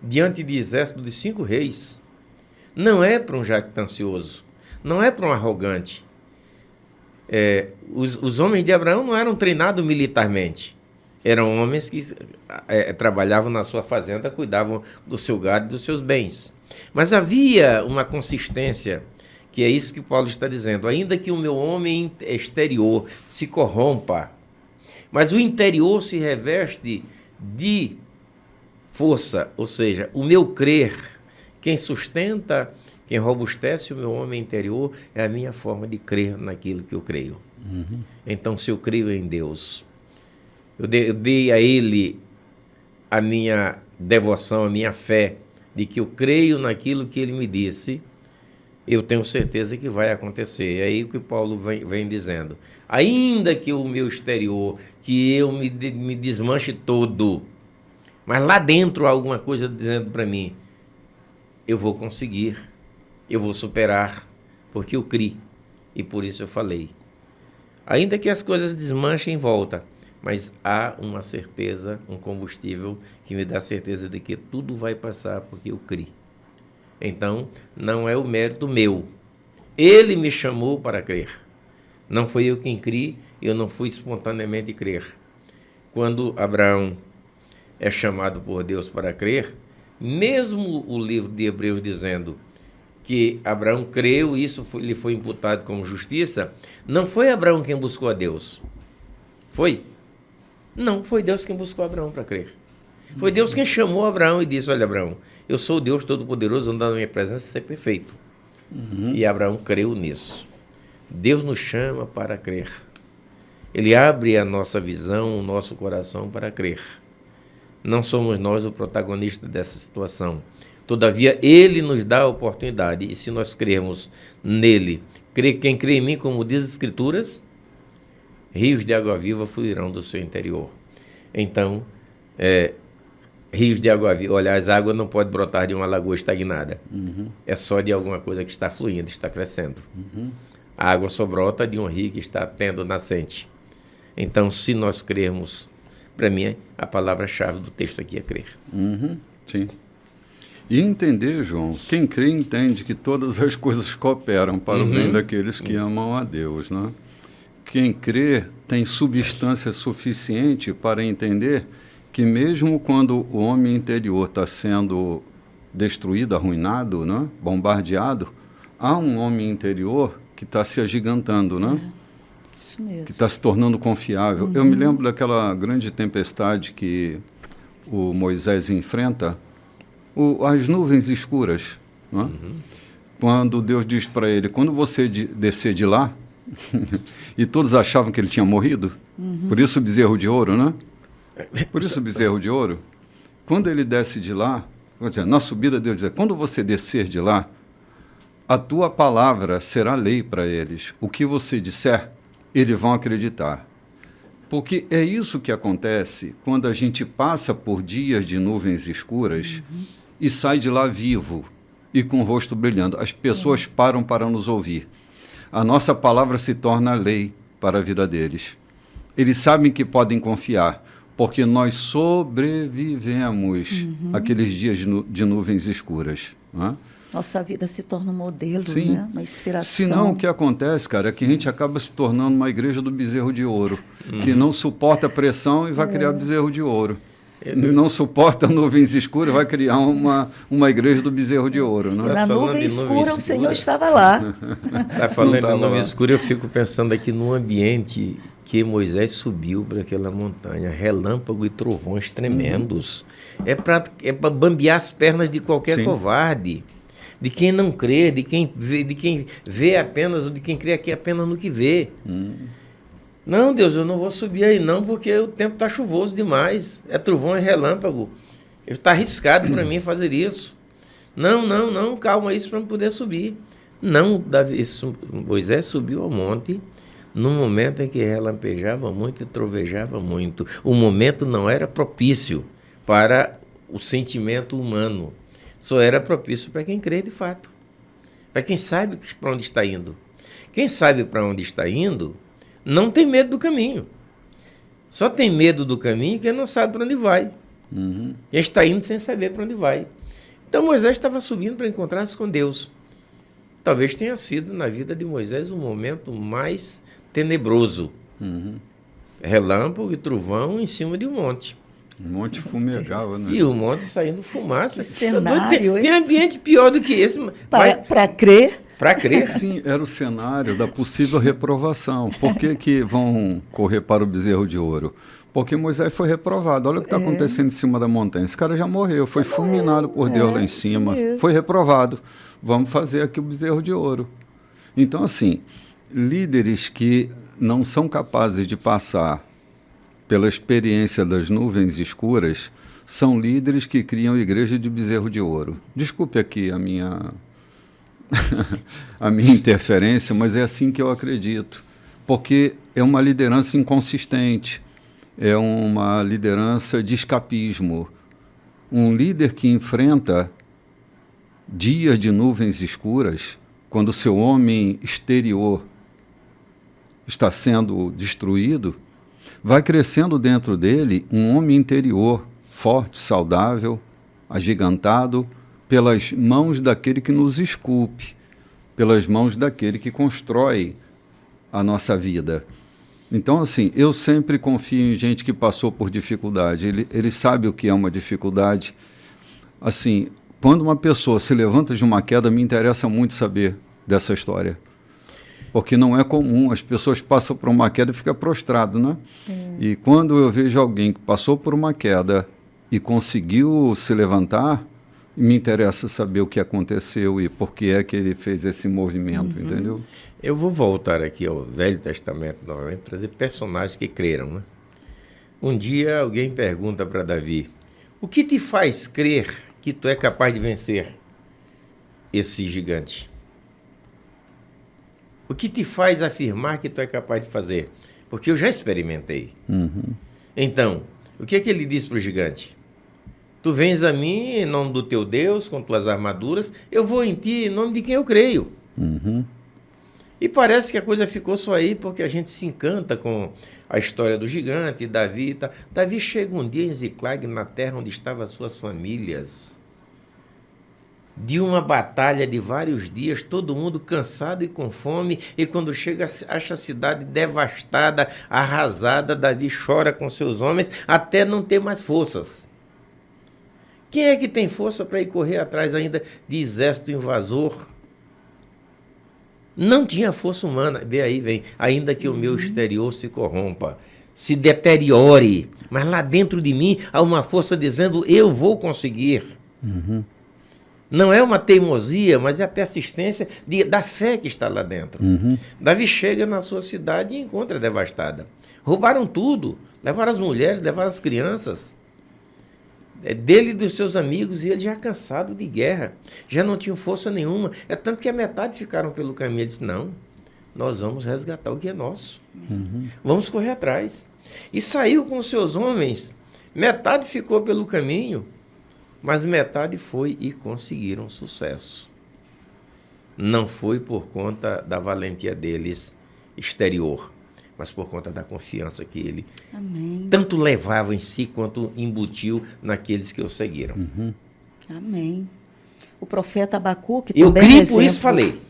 diante de exército de 5 reis. Não é para um jactancioso, não é para um arrogante. Os homens de Abraão não eram treinados militarmente. Eram homens que trabalhavam na sua fazenda, cuidavam do seu gado e dos seus bens. Mas havia uma consistência, que é isso que Paulo está dizendo. Ainda que o meu homem exterior se corrompa, mas o interior se reveste de força, ou seja, o meu crer, quem sustenta, quem robustece o meu homem interior é a minha forma de crer naquilo que eu creio. Então, se eu creio em Deus, eu dei a Ele a minha devoção, a minha fé, de que eu creio naquilo que Ele me disse, eu tenho certeza que vai acontecer. É aí o que Paulo vem dizendo. Ainda que o meu exterior, que eu me desmanche todo, mas lá dentro há alguma coisa dizendo para mim, eu vou conseguir, eu vou superar, porque eu criei, e por isso eu falei. Ainda que as coisas desmanchem em volta, mas há uma certeza, um combustível que me dá certeza de que tudo vai passar, porque eu criei. Então, não é o mérito meu. Ele me chamou para crer. Não foi eu quem criei, eu não fui espontaneamente crer. Quando Abraão é chamado por Deus para crer, mesmo o livro de Hebreus dizendo que Abraão creu e isso lhe foi imputado como justiça, não foi Abraão quem buscou a Deus. Foi? Não, foi Deus quem buscou Abraão para crer. Foi Deus quem chamou Abraão e disse, olha Abraão, eu sou o Deus Todo-Poderoso, andando na minha presença, ser perfeito. E Abraão creu nisso. Deus nos chama para crer. Ele abre a nossa visão, o nosso coração para crer. Não somos nós o protagonista dessa situação. Todavia, Ele nos dá a oportunidade. E se nós crermos nele, quem crê em mim, como diz as Escrituras, rios de água viva fluirão do seu interior. Então, rios de água viva, olha, as águas não podem brotar de uma lagoa estagnada. É só de alguma coisa que está fluindo, está crescendo. A água só brota de um rio que está tendo nascente. Então, se nós crermos, para mim, a palavra-chave do texto aqui é crer.
Sim. E entender, João, quem crê entende que todas as coisas cooperam para o bem daqueles que amam a Deus, né? Quem crê tem substância suficiente para entender que mesmo quando o homem interior está sendo destruído, arruinado, né? Bombardeado, há um homem interior que está se agigantando, né?
Isso mesmo.
Que está se tornando confiável. Eu me lembro daquela grande tempestade que o Moisés enfrenta, as nuvens escuras, né? Quando Deus diz para ele, quando você descer de lá, e todos achavam que ele tinha morrido, por isso o bezerro de ouro, né? Por isso o bezerro de ouro. Quando ele desce de lá, na subida Deus diz, quando você descer de lá, a tua palavra será lei para eles. O que você disser, eles vão acreditar. Porque é isso que acontece quando a gente passa por dias de nuvens escuras e sai de lá vivo e com o rosto brilhando. As pessoas param para nos ouvir. A nossa palavra se torna lei para a vida deles. Eles sabem que podem confiar, porque nós sobrevivemos aqueles dias de nuvens escuras. Não é?
Nossa vida se torna um modelo,
Sim.
né? Uma inspiração.
Senão, o que acontece, cara, é que a gente acaba se tornando uma igreja do bezerro de ouro, que não suporta a pressão e vai criar bezerro de ouro. Não suporta nuvens escuras, vai criar uma igreja do bezerro de ouro. Né?
Na nuvem escura, o Senhor estava lá.
Está falando de nuvem escura, eu fico pensando aqui no ambiente que Moisés subiu para aquela montanha, relâmpago e trovões tremendos. É para bambear as pernas de qualquer covarde, de quem não crê, de quem vê apenas, ou de quem crê aqui apenas no que vê. Não, Deus, eu não vou subir aí não, porque o tempo está chuvoso demais. É trovão e relâmpago. Está arriscado para mim fazer isso. Não, calma isso para eu poder subir. Não, Moisés subiu ao monte no momento em que relampejava muito e trovejava muito. O momento não era propício para o sentimento humano. Só era propício para quem crê de fato. Para quem sabe para onde está indo. Quem sabe para onde está indo não tem medo do caminho. Só tem medo do caminho quem não sabe para onde vai. Quem está indo sem saber para onde vai. Então Moisés estava subindo para encontrar-se com Deus. Talvez tenha sido na vida de Moisés o momento mais tenebroso. Relâmpago e trovão em cima de um monte.
Um monte fumegava, né?
E o monte saindo fumaça.
Que cenário,
tem ambiente pior do que esse.
Para crer.
Para crer.
Sim, era o cenário da possível reprovação. Por que vão correr para o bezerro de ouro? Porque Moisés foi reprovado. Olha o que está acontecendo em cima da montanha. Esse cara já morreu, foi fulminado por Deus lá em cima. Foi reprovado. Vamos fazer aqui o bezerro de ouro. Então, assim, líderes que não são capazes de passar pela experiência das nuvens escuras são líderes que criam igreja de bezerro de ouro. Desculpe aqui a minha interferência, mas é assim que eu acredito. Porque é uma liderança inconsistente, é uma liderança de escapismo. Um líder que enfrenta dias de nuvens escuras, quando o seu homem exterior está sendo destruído, vai crescendo dentro dele um homem interior forte, saudável, agigantado, pelas mãos daquele que nos esculpe, pelas mãos daquele que constrói a nossa vida. Então, assim, eu sempre confio em gente que passou por dificuldade. Ele sabe o que é uma dificuldade. Assim, quando uma pessoa se levanta de uma queda, me interessa muito saber dessa história. Porque não é comum, as pessoas passam por uma queda e ficam prostradas, né? E quando eu vejo alguém que passou por uma queda e conseguiu se levantar, me interessa saber o que aconteceu e por que é que ele fez esse movimento, entendeu?
Eu vou voltar aqui ao Velho Testamento novamente, trazer personagens que creram, né? Um dia alguém pergunta para Davi, O que te faz crer que tu é capaz de vencer esse gigante? O que te faz afirmar que tu é capaz de fazer? Porque eu já experimentei. Então, o que é que ele diz para o gigante? Tu vens a mim em nome do teu Deus, com tuas armaduras, eu vou em ti em nome de quem eu creio. E parece que a coisa ficou só aí, porque a gente se encanta com a história do gigante, Davi. Davi chega um dia em Ziclag, na terra onde estavam as suas famílias, de uma batalha de vários dias, todo mundo cansado e com fome, e quando chega, acha a cidade devastada, arrasada, Davi chora com seus homens, até não ter mais forças. Quem é que tem força para ir correr atrás ainda de exército invasor? Não tinha força humana. Vê aí, vem. Ainda que o meu exterior se corrompa, se deteriore, mas lá dentro de mim há uma força dizendo, eu vou conseguir. Não é uma teimosia, mas é a persistência da fé que está lá dentro. Davi chega na sua cidade e encontra devastada. Roubaram tudo, levaram as mulheres, levaram as crianças. Dele e dos seus amigos, e ele já cansado de guerra, já não tinham força nenhuma, é tanto que a metade ficaram pelo caminho. Ele disse, não, nós vamos resgatar o que é nosso, vamos correr atrás. E saiu com seus homens, metade ficou pelo caminho, mas metade foi e conseguiram sucesso. Não foi por conta da valentia deles exterior, mas por conta da confiança que ele tanto levava em si, quanto embutiu naqueles que o seguiram.
Amém. O profeta Abacuque
Eu
também
criei,
exemplo,
por isso falei.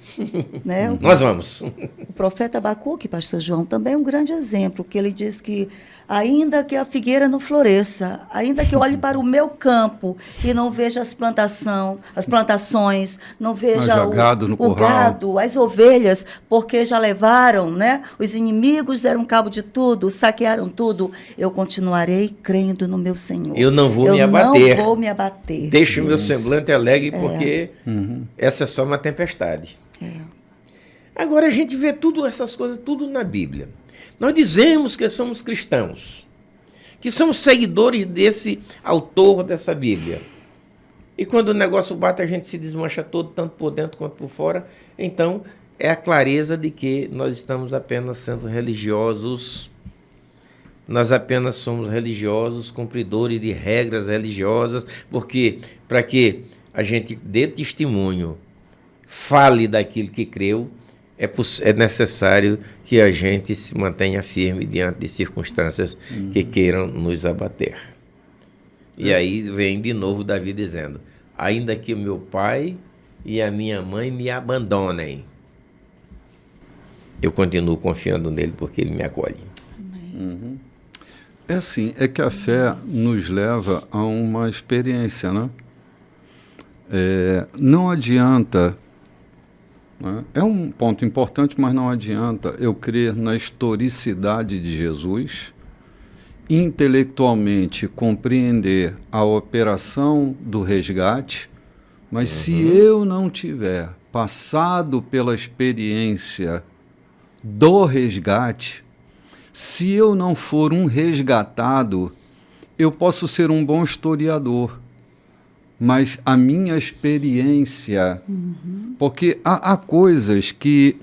Né?
Nós vamos.
O profeta Abacuque, pastor João, também é um grande exemplo, que ele diz que ainda que a figueira não floresça, ainda que eu olhe para o meu campo e não veja as plantações, não veja o gado, as ovelhas, porque já levaram, né? Os inimigos deram cabo de tudo, saquearam tudo, eu continuarei crendo no meu Senhor.
Eu não vou me abater.
Não vou me abater.
Deixe o meu semblante alegre, porque essa é só uma tempestade. Agora a gente vê tudo essas coisas, tudo na Bíblia. Nós dizemos que somos cristãos, que somos seguidores desse autor dessa Bíblia. E quando o negócio bate, a gente se desmancha todo, tanto por dentro quanto por fora. Então, é a clareza de que nós estamos apenas sendo religiosos. Nós apenas somos religiosos, cumpridores de regras religiosas, porque para que a gente dê testemunho, fale daquilo que creu, é necessário que a gente se mantenha firme diante de circunstâncias que queiram nos abater. E aí vem de novo Davi dizendo, ainda que o meu pai e a minha mãe me abandonem, eu continuo confiando nele porque ele me acolhe.
É assim, é que a fé nos leva a uma experiência, né? Não adianta... É um ponto importante, mas não adianta eu crer na historicidade de Jesus, intelectualmente compreender a operação do resgate, mas se eu não tiver passado pela experiência do resgate, se eu não for um resgatado, eu posso ser um bom historiador, mas a minha experiência... Porque há coisas que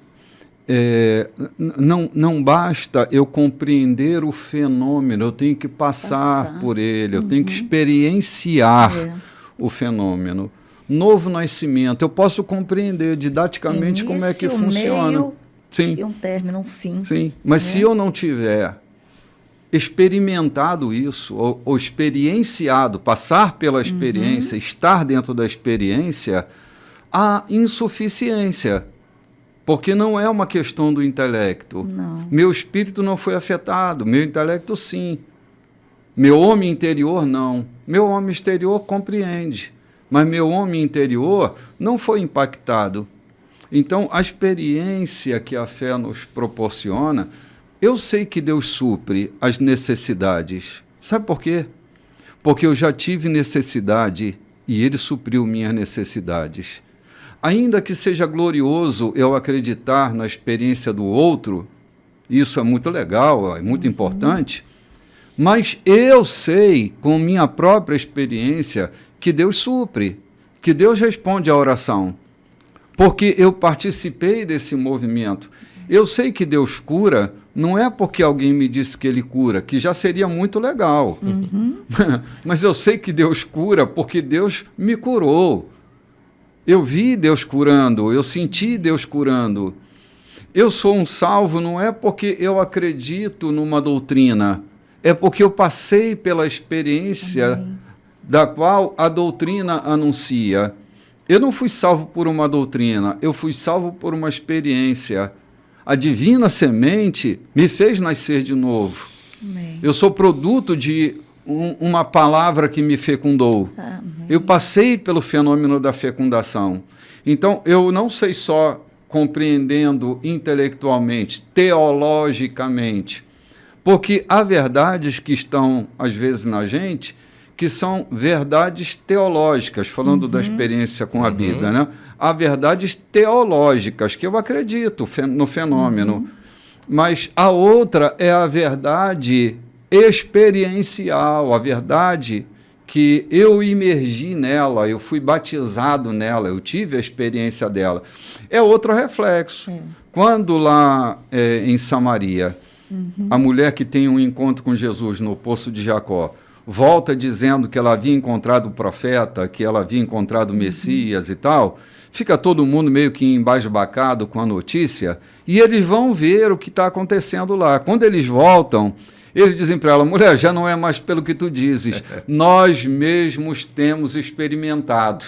não basta eu compreender o fenômeno, eu tenho que passar por ele, eu tenho que experienciar o fenômeno. Novo nascimento, eu posso compreender didaticamente como é que funciona.
Meio,
sim.
E um término, um fim.
Sim, mas se eu não tiver experimentado isso, ou experienciado, passar pela experiência, estar dentro da experiência, há insuficiência, porque não é uma questão do intelecto.
Não.
Meu espírito não foi afetado, meu intelecto sim. Meu homem interior não. Meu homem exterior compreende, mas meu homem interior não foi impactado. Então, a experiência que a fé nos proporciona, eu sei que Deus supre as necessidades. Sabe por quê? Porque eu já tive necessidade e Ele supriu minhas necessidades. Ainda que seja glorioso eu acreditar na experiência do outro, isso é muito legal, é muito importante, Mas eu sei, com minha própria experiência, que Deus supre, que Deus responde à oração. Porque eu participei desse movimento. Eu sei que Deus cura, não é porque alguém me disse que Ele cura, que já seria muito legal. Mas eu sei que Deus cura porque Deus me curou. Eu vi Deus curando, eu senti Deus curando. Eu sou um salvo não é porque eu acredito numa doutrina, é porque eu passei pela experiência da qual a doutrina anuncia. Eu não fui salvo por uma doutrina, eu fui salvo por uma experiência. A divina semente me fez nascer de novo.
Amém.
Eu sou produto de uma palavra que me fecundou.
Amém.
Eu passei pelo fenômeno da fecundação. Então, eu não sei só compreendendo intelectualmente, teologicamente, porque há verdades que estão, às vezes, na gente, que são verdades teológicas, falando da experiência com a Bíblia, né? Há verdades teológicas, que eu acredito no fenômeno, mas a outra é a verdade experiencial, a verdade que eu imergi nela, eu fui batizado nela, eu tive a experiência dela. É outro reflexo. Quando lá em Samaria, a mulher que tem um encontro com Jesus no Poço de Jacó, volta dizendo que ela havia encontrado o profeta, que ela havia encontrado o Messias e tal, fica todo mundo meio que embasbacado com a notícia, e eles vão ver o que está acontecendo lá. Quando eles voltam, eles dizem para ela, mulher, já não é mais pelo que tu dizes, nós mesmos temos experimentado.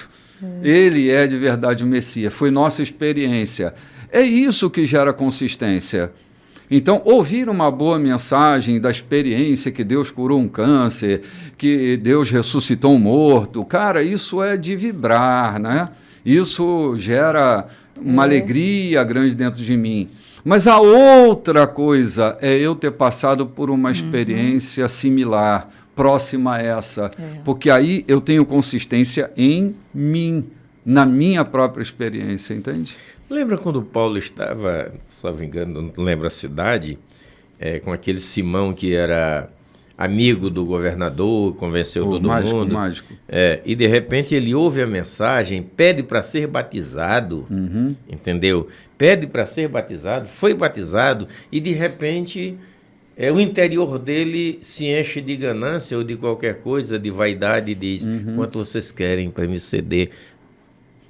Ele é de verdade o Messias, foi nossa experiência. É isso que gera consistência. Então, ouvir uma boa mensagem da experiência que Deus curou um câncer, que Deus ressuscitou um morto, cara, isso é de vibrar, né? Isso gera uma alegria grande dentro de mim. Mas a outra coisa é eu ter passado por uma experiência similar, próxima a essa, porque aí eu tenho consistência em mim, na minha própria experiência, entende?
Lembra quando Paulo estava, só me engano, não lembro a cidade, com aquele Simão que era amigo do governador, convenceu todo mundo.
Mágico.
E de repente ele ouve a mensagem, pede para ser batizado, entendeu? Pede para ser batizado, foi batizado e de repente o interior dele se enche de ganância ou de qualquer coisa, de vaidade, e diz, quanto vocês querem para me ceder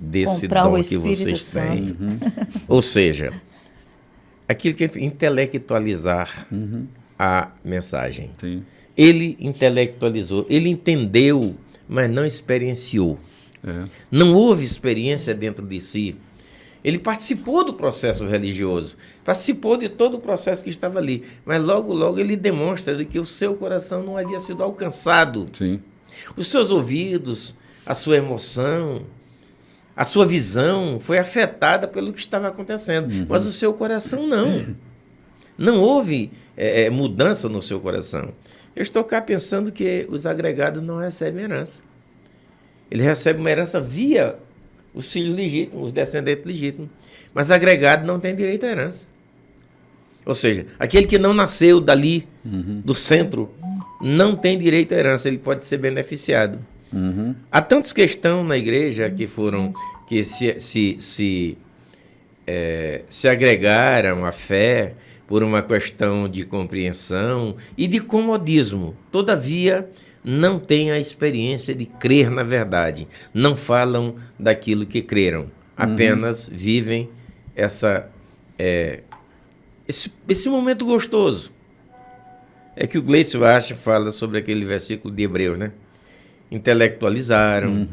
desse
comprar
dom
o
que
Espírito
vocês têm.
Santo.
Ou seja, aquilo que é intelectualizar a mensagem.
Sim.
Ele intelectualizou, ele entendeu, mas não experienciou. Não houve experiência dentro de si. Ele participou do processo religioso, participou de todo o processo que estava ali, mas logo, logo ele demonstra de que o seu coração não havia sido alcançado.
Sim.
Os seus ouvidos, a sua emoção, a sua visão foi afetada pelo que estava acontecendo, mas o seu coração não. Não houve mudança no seu coração. Eu estou cá pensando que os agregados não recebem herança. Ele recebe uma herança via os filhos legítimos, os descendentes legítimos. Mas agregado não tem direito à herança. Ou seja, aquele que não nasceu dali, do centro, não tem direito à herança, ele pode ser beneficiado. Há tantos que estão na igreja que se agregaram à fé por uma questão de compreensão e de comodismo. Todavia, não têm a experiência de crer na verdade. Não falam daquilo que creram. Apenas vivem esse momento gostoso. É que o Gleison Acha fala sobre aquele versículo de Hebreus, né? Intelectualizaram,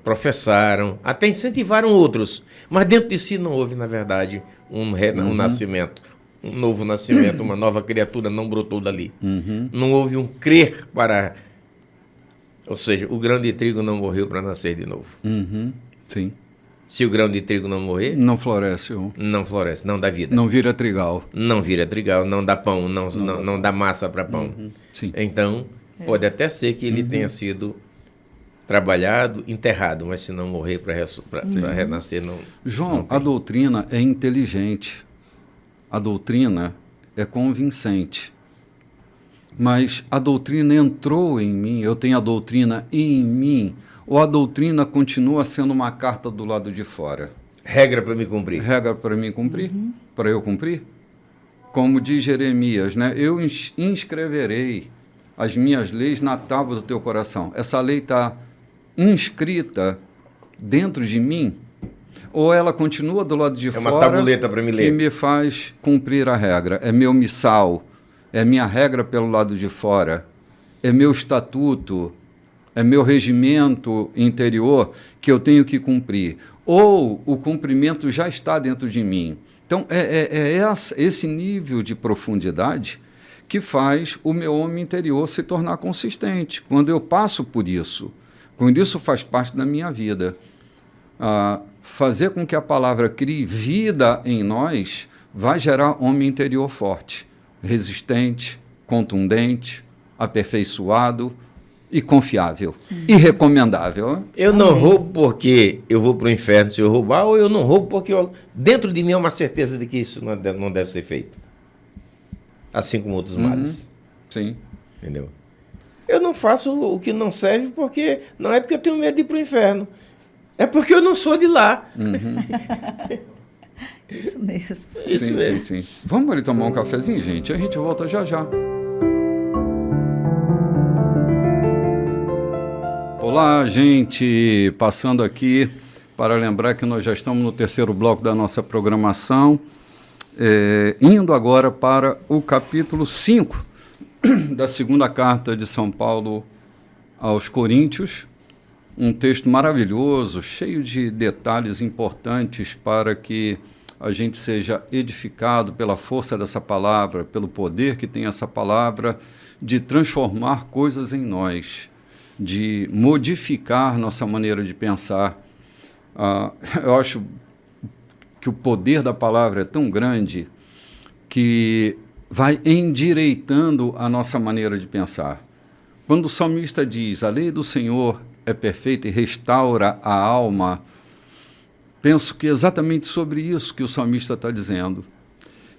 professaram, até incentivaram outros, mas dentro de si não houve, na verdade, um nascimento, um novo nascimento, uma nova criatura não brotou dali. Não houve um crer para... Ou seja, o grão de trigo não morreu para nascer de novo.
Sim.
Se o grão de trigo não morrer...
Não floresce.
Não floresce, não dá vida.
Não vira trigal.
Não vira trigal, não dá pão, não dá massa para pão.
Sim.
Então... Pode até ser que ele tenha sido trabalhado, enterrado, mas se não morrer para renascer, não.
João,
não tem.
A doutrina é inteligente. A doutrina é convincente. mas a doutrina entrou em mim, eu tenho a doutrina em mim, ou a doutrina continua sendo uma carta do lado de fora?
Regra para me cumprir.
Regra para mim cumprir? Para eu cumprir? Como diz Jeremias, né? Eu inscreverei as minhas leis na tábua do teu coração. Essa lei está inscrita dentro de mim? Ou ela continua do lado de fora?
É uma tabuleta para me ler.
Que me faz cumprir a regra. É meu missal, é minha regra pelo lado de fora, é meu estatuto, é meu regimento interior que eu tenho que cumprir. Ou o cumprimento já está dentro de mim. Então, é esse nível de profundidade que faz o meu homem interior se tornar consistente. Quando eu passo por isso, quando isso faz parte da minha vida, fazer com que a palavra crie vida em nós vai gerar homem interior forte, resistente, contundente, aperfeiçoado e confiável e recomendável.
Eu não roubo porque eu vou para o inferno se eu roubar, ou eu não roubo porque dentro de mim é uma certeza de que isso não deve ser feito. Assim como outros males.
Sim.
Entendeu? Eu não faço o que não serve porque não é porque eu tenho medo de ir para o inferno. É porque eu não sou de lá.
Isso mesmo.
Isso
sim,
mesmo.
sim. Vamos ali tomar um cafezinho, gente? A gente volta já já. Olá, gente. Passando aqui para lembrar que nós já estamos no terceiro bloco da nossa programação, indo agora para o capítulo 5 da segunda carta de São Paulo aos Coríntios. Um texto maravilhoso, cheio de detalhes importantes para que a gente seja edificado pela força dessa palavra, pelo poder que tem essa palavra de transformar coisas em nós, de modificar nossa maneira de pensar. Eu acho que o poder da palavra é tão grande que vai endireitando a nossa maneira de pensar. Quando o salmista diz, a lei do Senhor é perfeita e restaura a alma, penso que é exatamente sobre isso que o salmista está dizendo,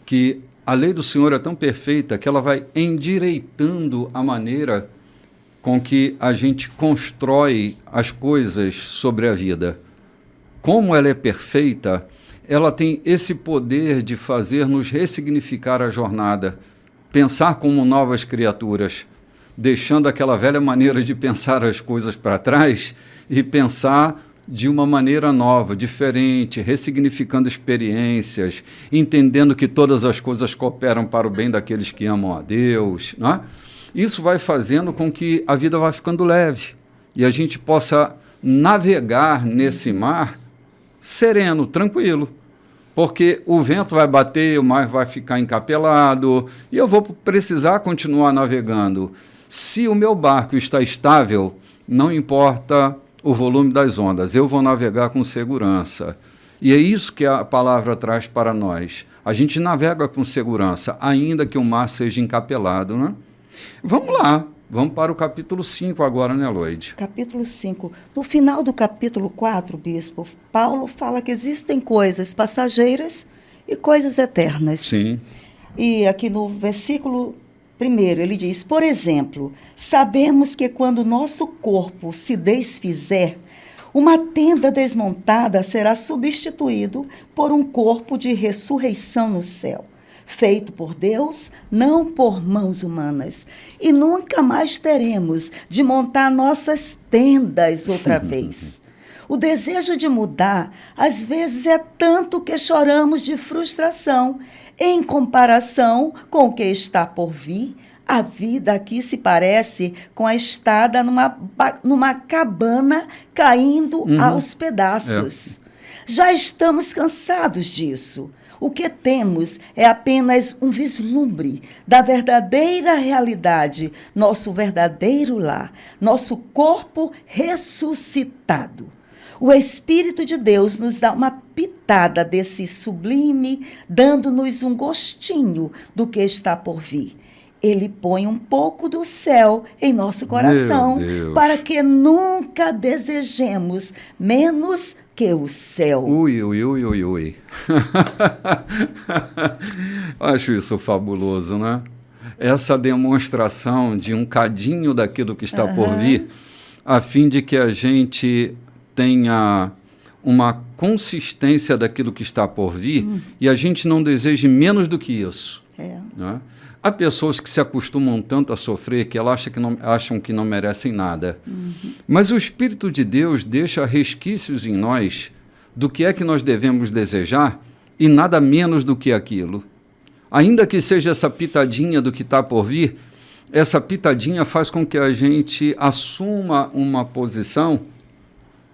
que a lei do Senhor é tão perfeita que ela vai endireitando a maneira com que a gente constrói as coisas sobre a vida. Como ela é perfeita, ela tem esse poder de fazer-nos ressignificar a jornada, pensar como novas criaturas, deixando aquela velha maneira de pensar as coisas para trás e pensar de uma maneira nova, diferente, ressignificando experiências, entendendo que todas as coisas cooperam para o bem daqueles que amam a Deus, não é? Isso vai fazendo com que a vida vá ficando leve e a gente possa navegar nesse mar sereno, tranquilo, porque o vento vai bater, o mar vai ficar encapelado e eu vou precisar continuar navegando. Se o meu barco está estável, não importa o volume das ondas, eu vou navegar com segurança. E é isso que a palavra traz para nós. A gente navega com segurança, ainda que o mar seja encapelado, né? Vamos lá, vamos para o capítulo 5 agora, né, Loide?
Capítulo 5. No final do capítulo 4, bispo, Paulo fala que existem coisas passageiras e coisas eternas.
Sim.
E aqui no versículo 1, ele diz, por exemplo, sabemos que quando o nosso corpo se desfizer, uma tenda desmontada será substituído por um corpo de ressurreição no céu, feito por Deus, não por mãos humanas. E nunca mais teremos de montar nossas tendas outra vez. O desejo de mudar, às vezes, é tanto que choramos de frustração. Em comparação com o que está por vir, a vida aqui se parece com a estada numa cabana caindo aos pedaços. Já estamos cansados disso. O que temos é apenas um vislumbre da verdadeira realidade, nosso verdadeiro lar, nosso corpo ressuscitado. O Espírito de Deus nos dá uma pitada desse sublime, dando-nos um gostinho do que está por vir. Ele põe um pouco do céu em nosso coração para que nunca desejemos menos que o céu.
Ui, ui, ui, ui, ui. Acho isso fabuloso, né? essa demonstração de um cadinho daquilo que está por vir, a fim de que a gente tenha uma consistência daquilo que está por vir e a gente não deseje menos do que isso. Né? Há pessoas que se acostumam tanto a sofrer que elas acham que não merecem nada. Mas o Espírito de Deus deixa resquícios em nós do que é que nós devemos desejar e nada menos do que aquilo. Ainda que seja essa pitadinha do que está por vir, essa pitadinha faz com que a gente assuma uma posição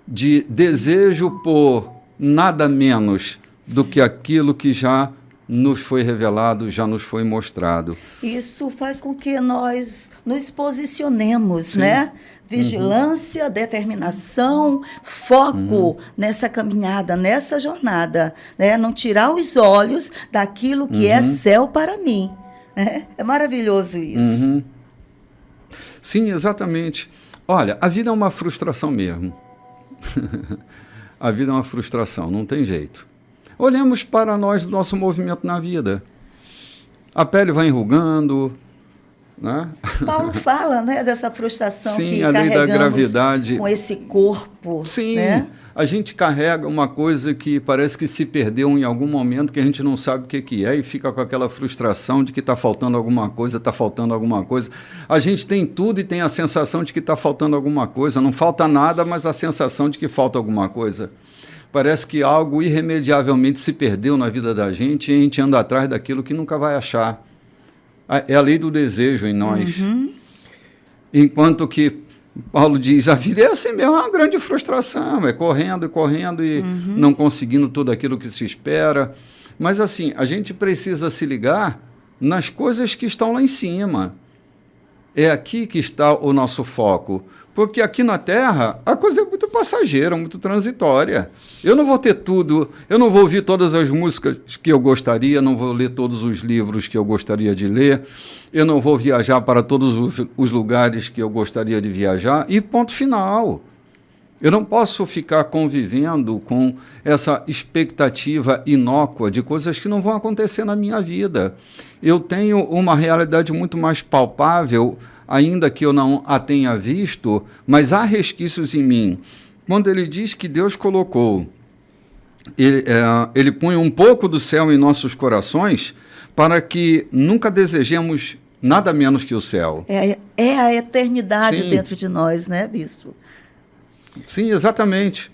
de desejo por nada menos do que aquilo que já nos foi revelado, já nos foi mostrado.
Isso faz com que nós nos posicionemos, né? Vigilância, determinação, foco nessa caminhada, nessa jornada, né? Não tirar os olhos daquilo que é céu para mim. Né? É maravilhoso isso.
Sim, exatamente. Olha, a vida é uma frustração mesmo. A vida é uma frustração, não tem jeito. Olhemos para nós, nosso movimento na vida. A pele vai enrugando, né?
Paulo fala, né, dessa frustração
Sim,
que
a lei da
carregamos
gravidade.
com esse corpo.
Sim,
né?
a gente carrega uma coisa que parece que se perdeu em algum momento, que a gente não sabe o que é, e fica com aquela frustração de que está faltando alguma coisa, está faltando alguma coisa. A gente tem tudo e tem a sensação de que está faltando alguma coisa. Não falta nada, mas a sensação de que falta alguma coisa. Parece que algo irremediavelmente se perdeu na vida da gente e a gente anda atrás daquilo que nunca vai achar. É a lei do desejo em nós. Enquanto que Paulo diz, a vida é assim mesmo, é uma grande frustração, é correndo e correndo e não conseguindo tudo aquilo que se espera. Mas assim, a gente precisa se ligar nas coisas que estão lá em cima. É aqui que está o nosso foco. Porque aqui na Terra, a coisa é muito passageira, muito transitória. Eu não vou ter tudo, eu não vou ouvir todas as músicas que eu gostaria, não vou ler todos os livros que eu gostaria de ler, eu não vou viajar para todos os lugares que eu gostaria de viajar, e ponto final. Eu não posso ficar convivendo com essa expectativa inócua de coisas que não vão acontecer na minha vida. Eu tenho uma realidade muito mais palpável, ainda que eu não a tenha visto, mas há resquícios em mim. Quando ele diz que Deus colocou, ele põe um pouco do céu em nossos corações para que nunca desejemos nada menos que o céu.
É a eternidade
Sim.
dentro de nós, né, bispo?
Sim, exatamente.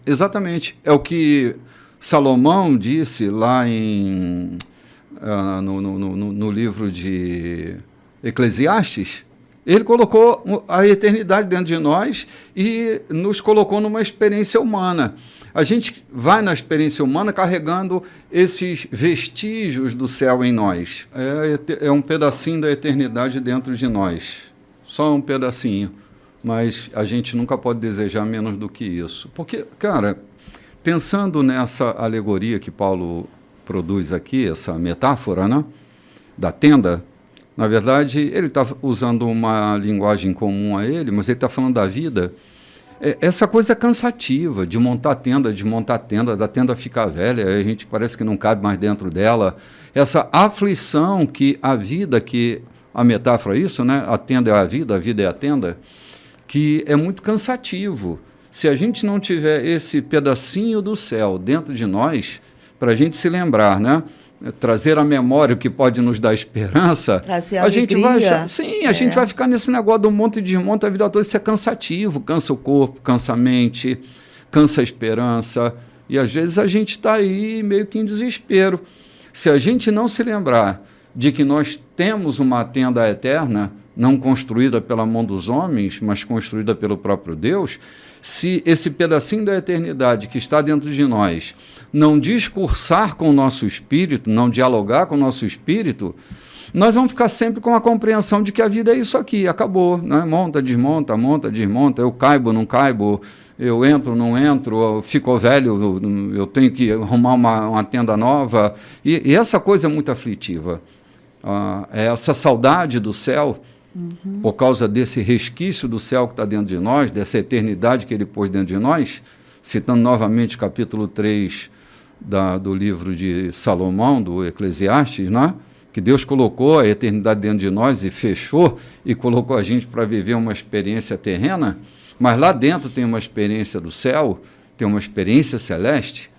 Exatamente. É o que Salomão disse lá no livro de Eclesiastes. Ele colocou a eternidade dentro de nós e nos colocou numa experiência humana. A gente vai na experiência humana carregando esses vestígios do céu em nós. É um pedacinho da eternidade dentro de nós. Só um pedacinho. Mas a gente nunca pode desejar menos do que isso. Porque, cara, pensando nessa alegoria que Paulo produz aqui, essa metáfora, né, da tenda, na verdade, ele está usando uma linguagem comum a ele, mas ele está falando da vida. Essa coisa cansativa de montar tenda, da tenda ficar velha, a gente parece que não cabe mais dentro dela. Essa aflição que a vida, que a metáfora é isso, né? A tenda é a vida é a tenda, que é muito cansativo. Se a gente não tiver esse pedacinho do céu dentro de nós, para a gente se lembrar, né? Trazer à memória o que pode nos dar esperança,
trazer
a gente vai,
alegria.
a gente vai ficar nesse negócio do monte e desmonta a vida toda. Isso é cansativo, cansa o corpo, cansa a mente, cansa a esperança, e às vezes a gente está aí meio que em desespero. Se a gente não se lembrar de que nós temos uma tenda eterna, não construída pela mão dos homens, mas construída pelo próprio Deus, se esse pedacinho da eternidade que está dentro de nós não discursar com o nosso espírito, não dialogar com o nosso espírito, nós vamos ficar sempre com a compreensão de que a vida é isso aqui, acabou, né? Monta, desmonta, eu caibo, não caibo, eu entro, não entro, eu fico velho, eu tenho que arrumar uma tenda nova, e essa coisa é muito aflitiva. Essa saudade do céu, por causa desse resquício do céu que está dentro de nós, dessa eternidade que ele pôs dentro de nós, citando novamente capítulo 3 do livro de Salomão, do Eclesiastes, né? que Deus colocou a eternidade dentro de nós e fechou e colocou a gente para viver uma experiência terrena, mas lá dentro tem uma experiência do céu, tem uma experiência celeste.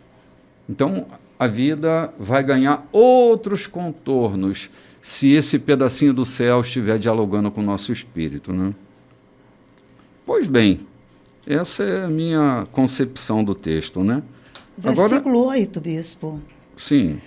Então, a vida vai ganhar outros contornos se esse pedacinho do céu estiver dialogando com o nosso espírito, né? Pois bem, essa é a minha concepção do texto, né?
Versículo 8, bispo.
Sim.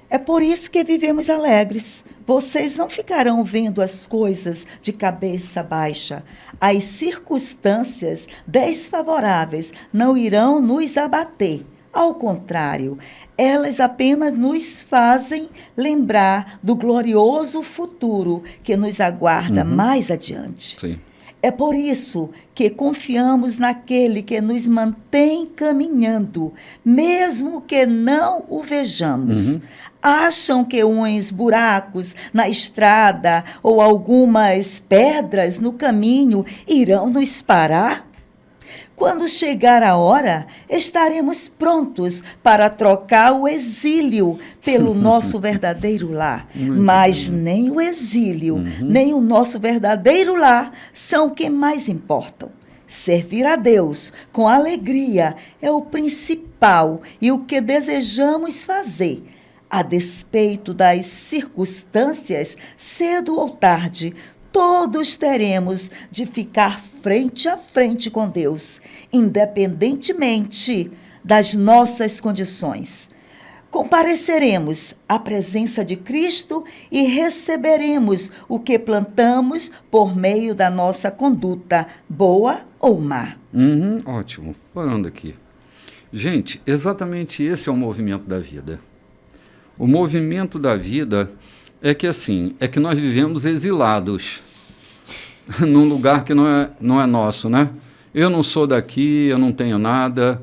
É por isso que vivemos alegres. Vocês não ficarão vendo as coisas de cabeça baixa. As circunstâncias desfavoráveis não irão nos abater. Ao contrário, elas apenas nos fazem lembrar do glorioso futuro que nos aguarda mais adiante.
Sim.
É por isso que confiamos naquele que nos mantém caminhando, mesmo que não o vejamos. Acham que uns buracos na estrada ou algumas pedras no caminho irão nos parar? Quando chegar a hora, estaremos prontos para trocar o exílio pelo nosso verdadeiro lar. Mas nem o exílio, nem o nosso verdadeiro lar são o que mais importam. Servir a Deus com alegria é o principal e o que desejamos fazer. A despeito das circunstâncias, cedo ou tarde, todos teremos de ficar frente a frente com Deus, independentemente das nossas condições. Compareceremos à presença de Cristo e receberemos o que plantamos por meio da nossa conduta, boa ou má.
Ótimo. Parando aqui. Gente, exatamente esse é o movimento da vida. O movimento da vida é que nós vivemos exilados num lugar que não é nosso, né? Eu não sou daqui, eu não tenho nada.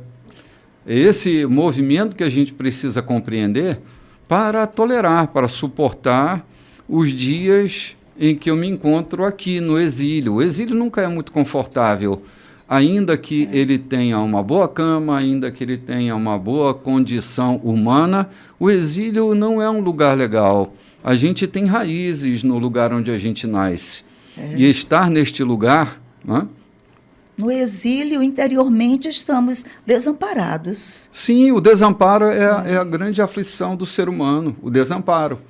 É esse movimento que a gente precisa compreender para tolerar, para suportar os dias em que eu me encontro aqui no exílio. O exílio nunca é muito confortável, ainda que ele tenha uma boa cama, ainda que ele tenha uma boa condição humana, o exílio não é um lugar legal. A gente tem raízes no lugar onde a gente nasce. E estar neste lugar... Né?
No exílio, interiormente, estamos desamparados.
Sim, o desamparo é a grande aflição do ser humano, o desamparo.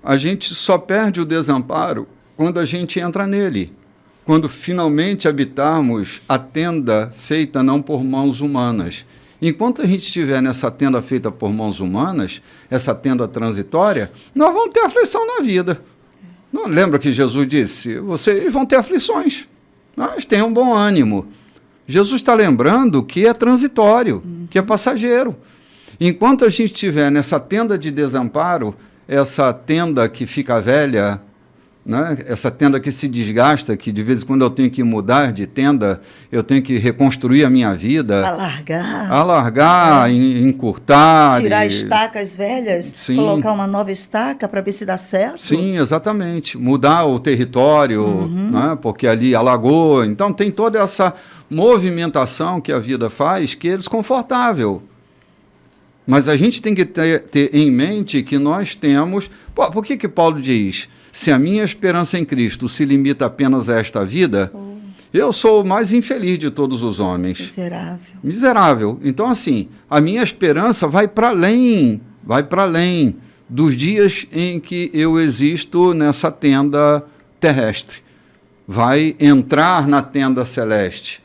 A gente só perde o desamparo quando a gente entra nele. Quando finalmente habitarmos a tenda feita não por mãos humanas. Enquanto a gente estiver nessa tenda feita por mãos humanas, essa tenda transitória, nós vamos ter aflição na vida. Não lembra que Jesus disse? Vocês vão ter aflições, mas tenham bom ânimo. Jesus está lembrando que é transitório, que é passageiro. Enquanto a gente estiver nessa tenda de desamparo, essa tenda que fica velha, né? Essa tenda que se desgasta, que de vez em quando eu tenho que mudar de tenda, eu tenho que reconstruir a minha vida. Alargar, encurtar.
Tirar estacas velhas,
sim, colocar
uma nova estaca para ver se dá certo.
Sim, exatamente. Mudar o território, né? Porque ali alagou. Então tem toda essa movimentação que a vida faz que é desconfortável. Mas a gente tem que ter em mente que nós temos... Por que Paulo diz... Se a minha esperança em Cristo se limita apenas a esta vida, eu sou o mais infeliz de todos os homens. Miserável. Então, assim, a minha esperança vai para além dos dias em que eu existo nessa tenda terrestre. Vai entrar na tenda celeste.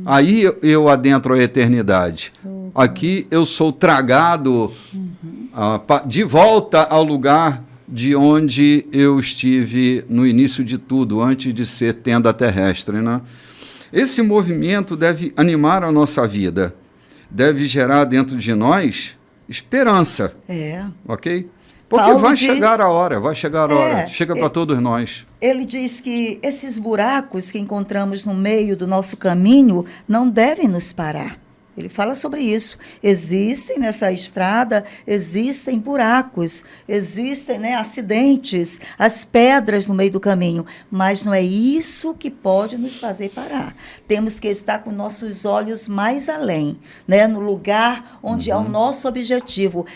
Aí eu adentro a eternidade. Aqui eu sou tragado de volta ao lugar de onde eu estive no início de tudo, antes de ser tenda terrestre, né? Esse movimento deve animar a nossa vida, deve gerar dentro de nós esperança, ok? Porque Paulo vai chegar a hora, chega para todos nós.
Ele diz que esses buracos que encontramos no meio do nosso caminho não devem nos parar. Ele fala sobre isso. Existem nessa estrada, existem buracos, existem, né, acidentes, as pedras no meio do caminho, mas não é isso que pode nos fazer parar. Temos que estar com nossos olhos mais além, né, no lugar onde é o nosso objetivo.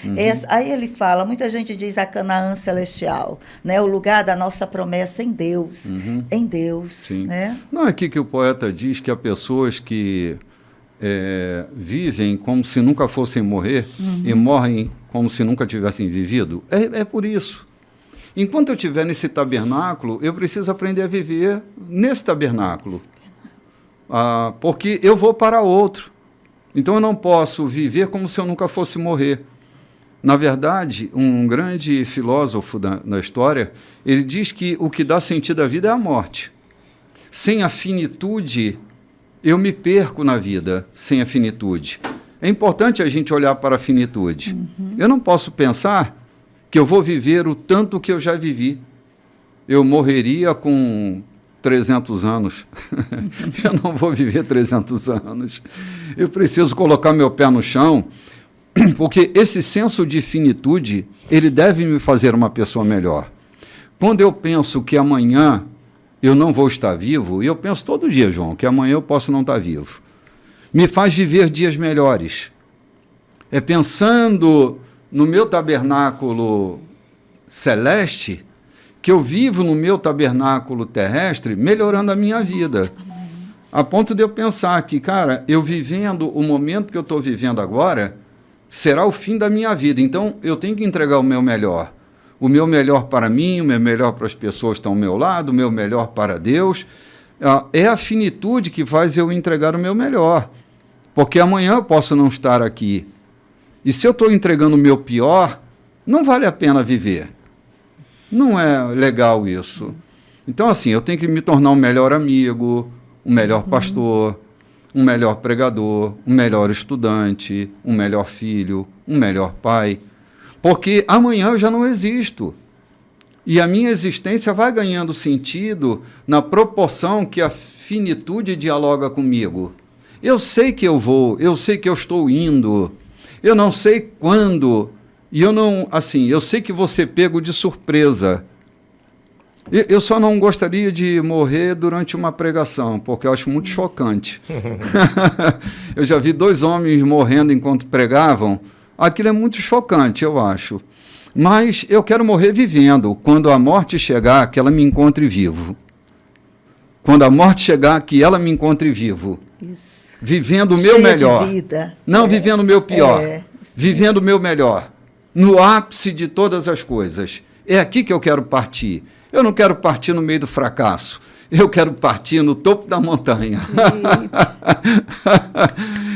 Aí ele fala, muita gente diz a Canaã celestial, né, o lugar da nossa promessa em Deus, em Deus.
Sim.
Né?
Não é aqui que o poeta diz que há pessoas que vivem como se nunca fossem morrer e morrem como se nunca tivessem vivido. É por isso. Enquanto eu estiver nesse tabernáculo, eu preciso aprender a viver nesse tabernáculo. Porque eu vou para outro. Então eu não posso viver como se eu nunca fosse morrer. Na verdade, um grande filósofo da história, ele diz que o que dá sentido à vida é a morte. Sem a finitude, eu me perco na vida, sem a finitude. É importante a gente olhar para a finitude. Eu não posso pensar que eu vou viver o tanto que eu já vivi. Eu morreria com 300 anos. Eu não vou viver 300 anos. Eu preciso colocar meu pé no chão, porque esse senso de finitude, ele deve me fazer uma pessoa melhor. Quando eu penso que amanhã eu não vou estar vivo, e eu penso todo dia, João, que amanhã eu posso não estar vivo, me faz viver dias melhores. É pensando no meu tabernáculo celeste, que eu vivo no meu tabernáculo terrestre, melhorando a minha vida. A ponto de eu pensar que, cara, eu vivendo o momento que eu estou vivendo agora, será o fim da minha vida. Então, eu tenho que entregar o meu melhor. O meu melhor para mim, o meu melhor para as pessoas que estão ao meu lado, o meu melhor para Deus. É a finitude que faz eu entregar o meu melhor. Porque amanhã eu posso não estar aqui. E se eu estou entregando o meu pior, não vale a pena viver. Não é legal isso. Então, assim, eu tenho que me tornar um melhor amigo, um melhor pastor, um melhor pregador, um melhor estudante, um melhor filho, um melhor pai. Porque amanhã eu já não existo. E a minha existência vai ganhando sentido na proporção que a finitude dialoga comigo. Eu sei que eu vou, eu sei que eu estou indo, eu não sei quando, e eu sei que vou ser pego de surpresa. Eu só não gostaria de morrer durante uma pregação, porque eu acho muito chocante. Eu já vi 2 homens morrendo enquanto pregavam. Aquilo é muito chocante, eu acho. Mas eu quero morrer vivendo. Quando a morte chegar, que ela me encontre vivo. Quando a morte chegar, que ela me encontre vivo.
Isso.
Vivendo o meu melhor.
De vida.
Não vivendo o meu pior. Vivendo o meu melhor. No ápice de todas as coisas. É aqui que eu quero partir. Eu não quero partir no meio do fracasso. Eu quero partir no topo da montanha.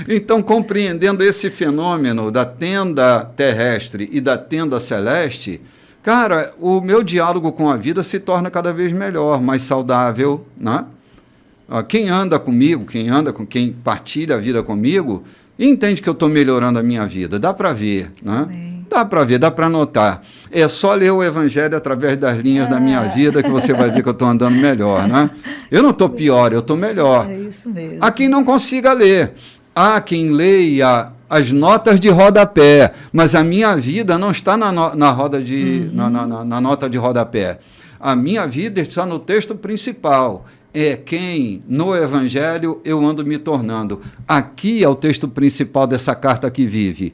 Então, compreendendo esse fenômeno da tenda terrestre e da tenda celeste, cara, o meu diálogo com a vida se torna cada vez melhor, mais saudável, né? Quem anda comigo, quem partilha a vida comigo, entende que eu estou melhorando a minha vida. Dá para ver, né?
Amém.
Dá para ver, dá para notar. É só ler o Evangelho através das linhas da minha vida que você vai ver que eu estou andando melhor, né? Eu não estou pior, eu estou melhor.
É isso mesmo.
Há quem não consiga ler. Há quem leia as notas de rodapé, mas a minha vida não está na nota de rodapé. A minha vida está no texto principal. É quem, no Evangelho, eu ando me tornando. Aqui é o texto principal dessa carta que vive.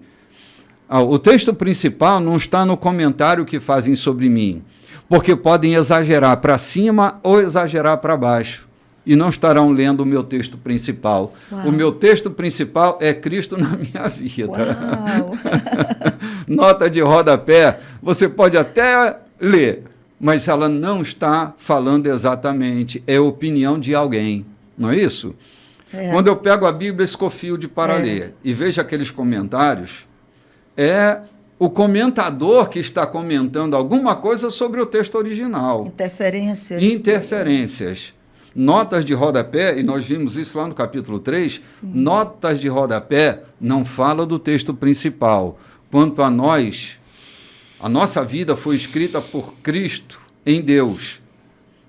O texto principal não está no comentário que fazem sobre mim, porque podem exagerar para cima ou exagerar para baixo, e não estarão lendo o meu texto principal.
Uau.
O meu texto principal é Cristo na minha vida.
Uau.
Nota de rodapé, você pode até ler, mas ela não está falando exatamente, é opinião de alguém, não é isso? Quando eu pego a Bíblia Scofield para ler e vejo aqueles comentários, é o comentador que está comentando alguma coisa sobre o texto original. Interferências. Notas de rodapé, e nós vimos isso lá no capítulo 3, sim. Notas de rodapé não fala do texto principal. Quanto a nós, a nossa vida foi escrita por Cristo em Deus.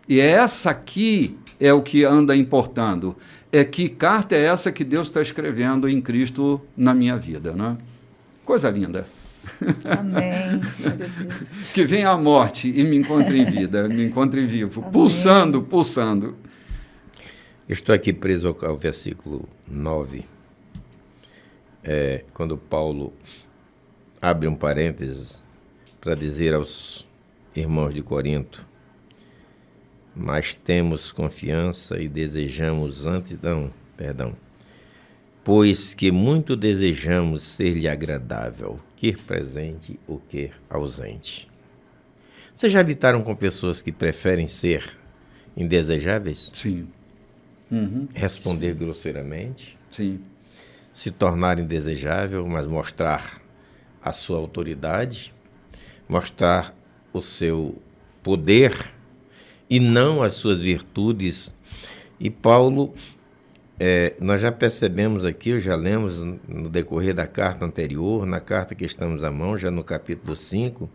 E essa aqui é o que anda importando. é que carta é essa que Deus está escrevendo em Cristo na minha vida, né? Coisa linda.
Amém. Glória a Deus.
Que venha a morte e me encontre em vida, me encontre vivo,
Amém.
pulsando, pulsando.
Eu estou aqui preso ao versículo 9, quando Paulo abre um parênteses para dizer aos irmãos de Corinto: mas temos confiança e desejamos pois que muito desejamos ser-lhe agradável, quer presente ou quer ausente. Vocês já habitaram com pessoas que preferem ser indesejáveis?
Sim. Uhum.
Responder grosseiramente?
Sim.
Se tornar indesejável, mas mostrar a sua autoridade, mostrar o seu poder e não as suas virtudes. E Paulo, nós já percebemos aqui, já lemos no decorrer da carta anterior, na carta que estamos à mão, já no capítulo 5,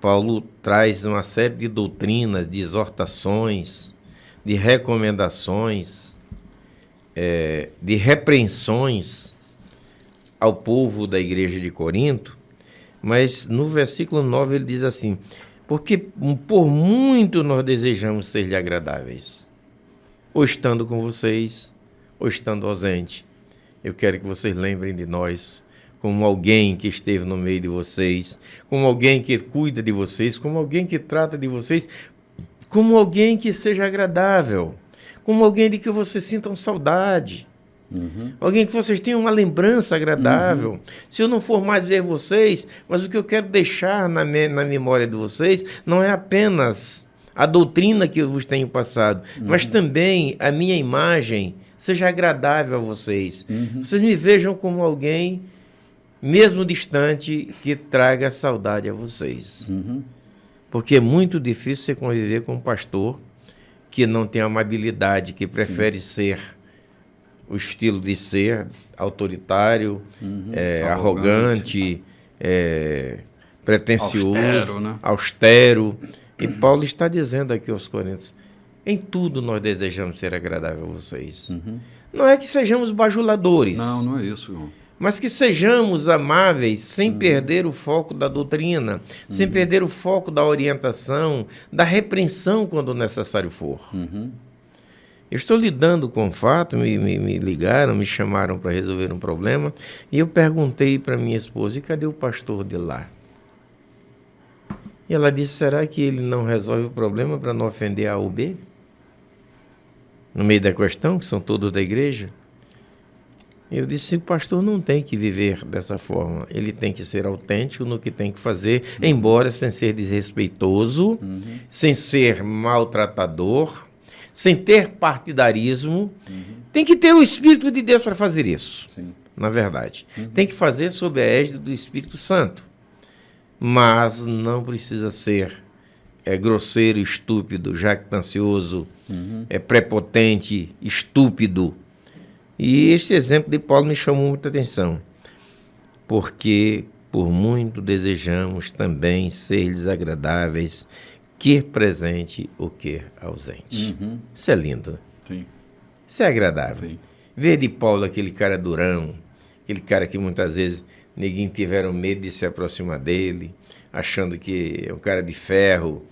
Paulo traz uma série de doutrinas, de exortações, de recomendações, de repreensões ao povo da igreja de Corinto, mas no versículo 9 ele diz assim: porque por muito nós desejamos ser-lhe agradáveis, ou estando com vocês, ou estando ausente. Eu quero que vocês lembrem de nós como alguém que esteve no meio de vocês, como alguém que cuida de vocês, como alguém que trata de vocês, como alguém que seja agradável, como alguém de que vocês sintam saudade. Uhum. Alguém que vocês tenham uma lembrança agradável. Uhum. Se eu não for mais ver vocês, mas o que eu quero deixar na memória de vocês não é apenas a doutrina que eu vos tenho passado, mas também a minha imagem seja agradável a vocês. Vocês me vejam como alguém, mesmo distante, que traga saudade a vocês. Porque é muito difícil você conviver com um pastor que não tem amabilidade, que prefere ser o estilo de ser autoritário, arrogante, pretensioso,
austero, né?
Austero. E Paulo está dizendo aqui aos Coríntios: em tudo nós desejamos ser agradável a vocês. Não é que sejamos bajuladores.
Não é isso, irmão.
Mas que sejamos amáveis sem perder o foco da doutrina, sem perder o foco da orientação, da repreensão quando necessário for. Eu estou lidando com o fato, me ligaram, me chamaram para resolver um problema, e eu perguntei para minha esposa: e cadê o pastor de lá? E ela disse: será que ele não resolve o problema para não ofender A ou B? No meio da questão, que são todos da igreja. Eu disse: o pastor não tem que viver dessa forma, ele tem que ser autêntico no que tem que fazer, embora sem ser desrespeitoso, sem ser maltratador, sem ter partidarismo. Tem que ter o Espírito de Deus para fazer isso. Sim. Na verdade. Tem que fazer sob a égide do Espírito Santo. Mas não precisa ser grosseiro, estúpido, jactancioso, prepotente, estúpido. E este exemplo de Paulo me chamou muita atenção, porque por muito desejamos também ser desagradáveis, quer presente ou quer ausente. Isso é lindo.
Sim.
Isso é agradável.
Sim.
Ver de Paulo aquele cara durão, aquele cara que muitas vezes ninguém tiveram medo de se aproximar dele, achando que é um cara de ferro.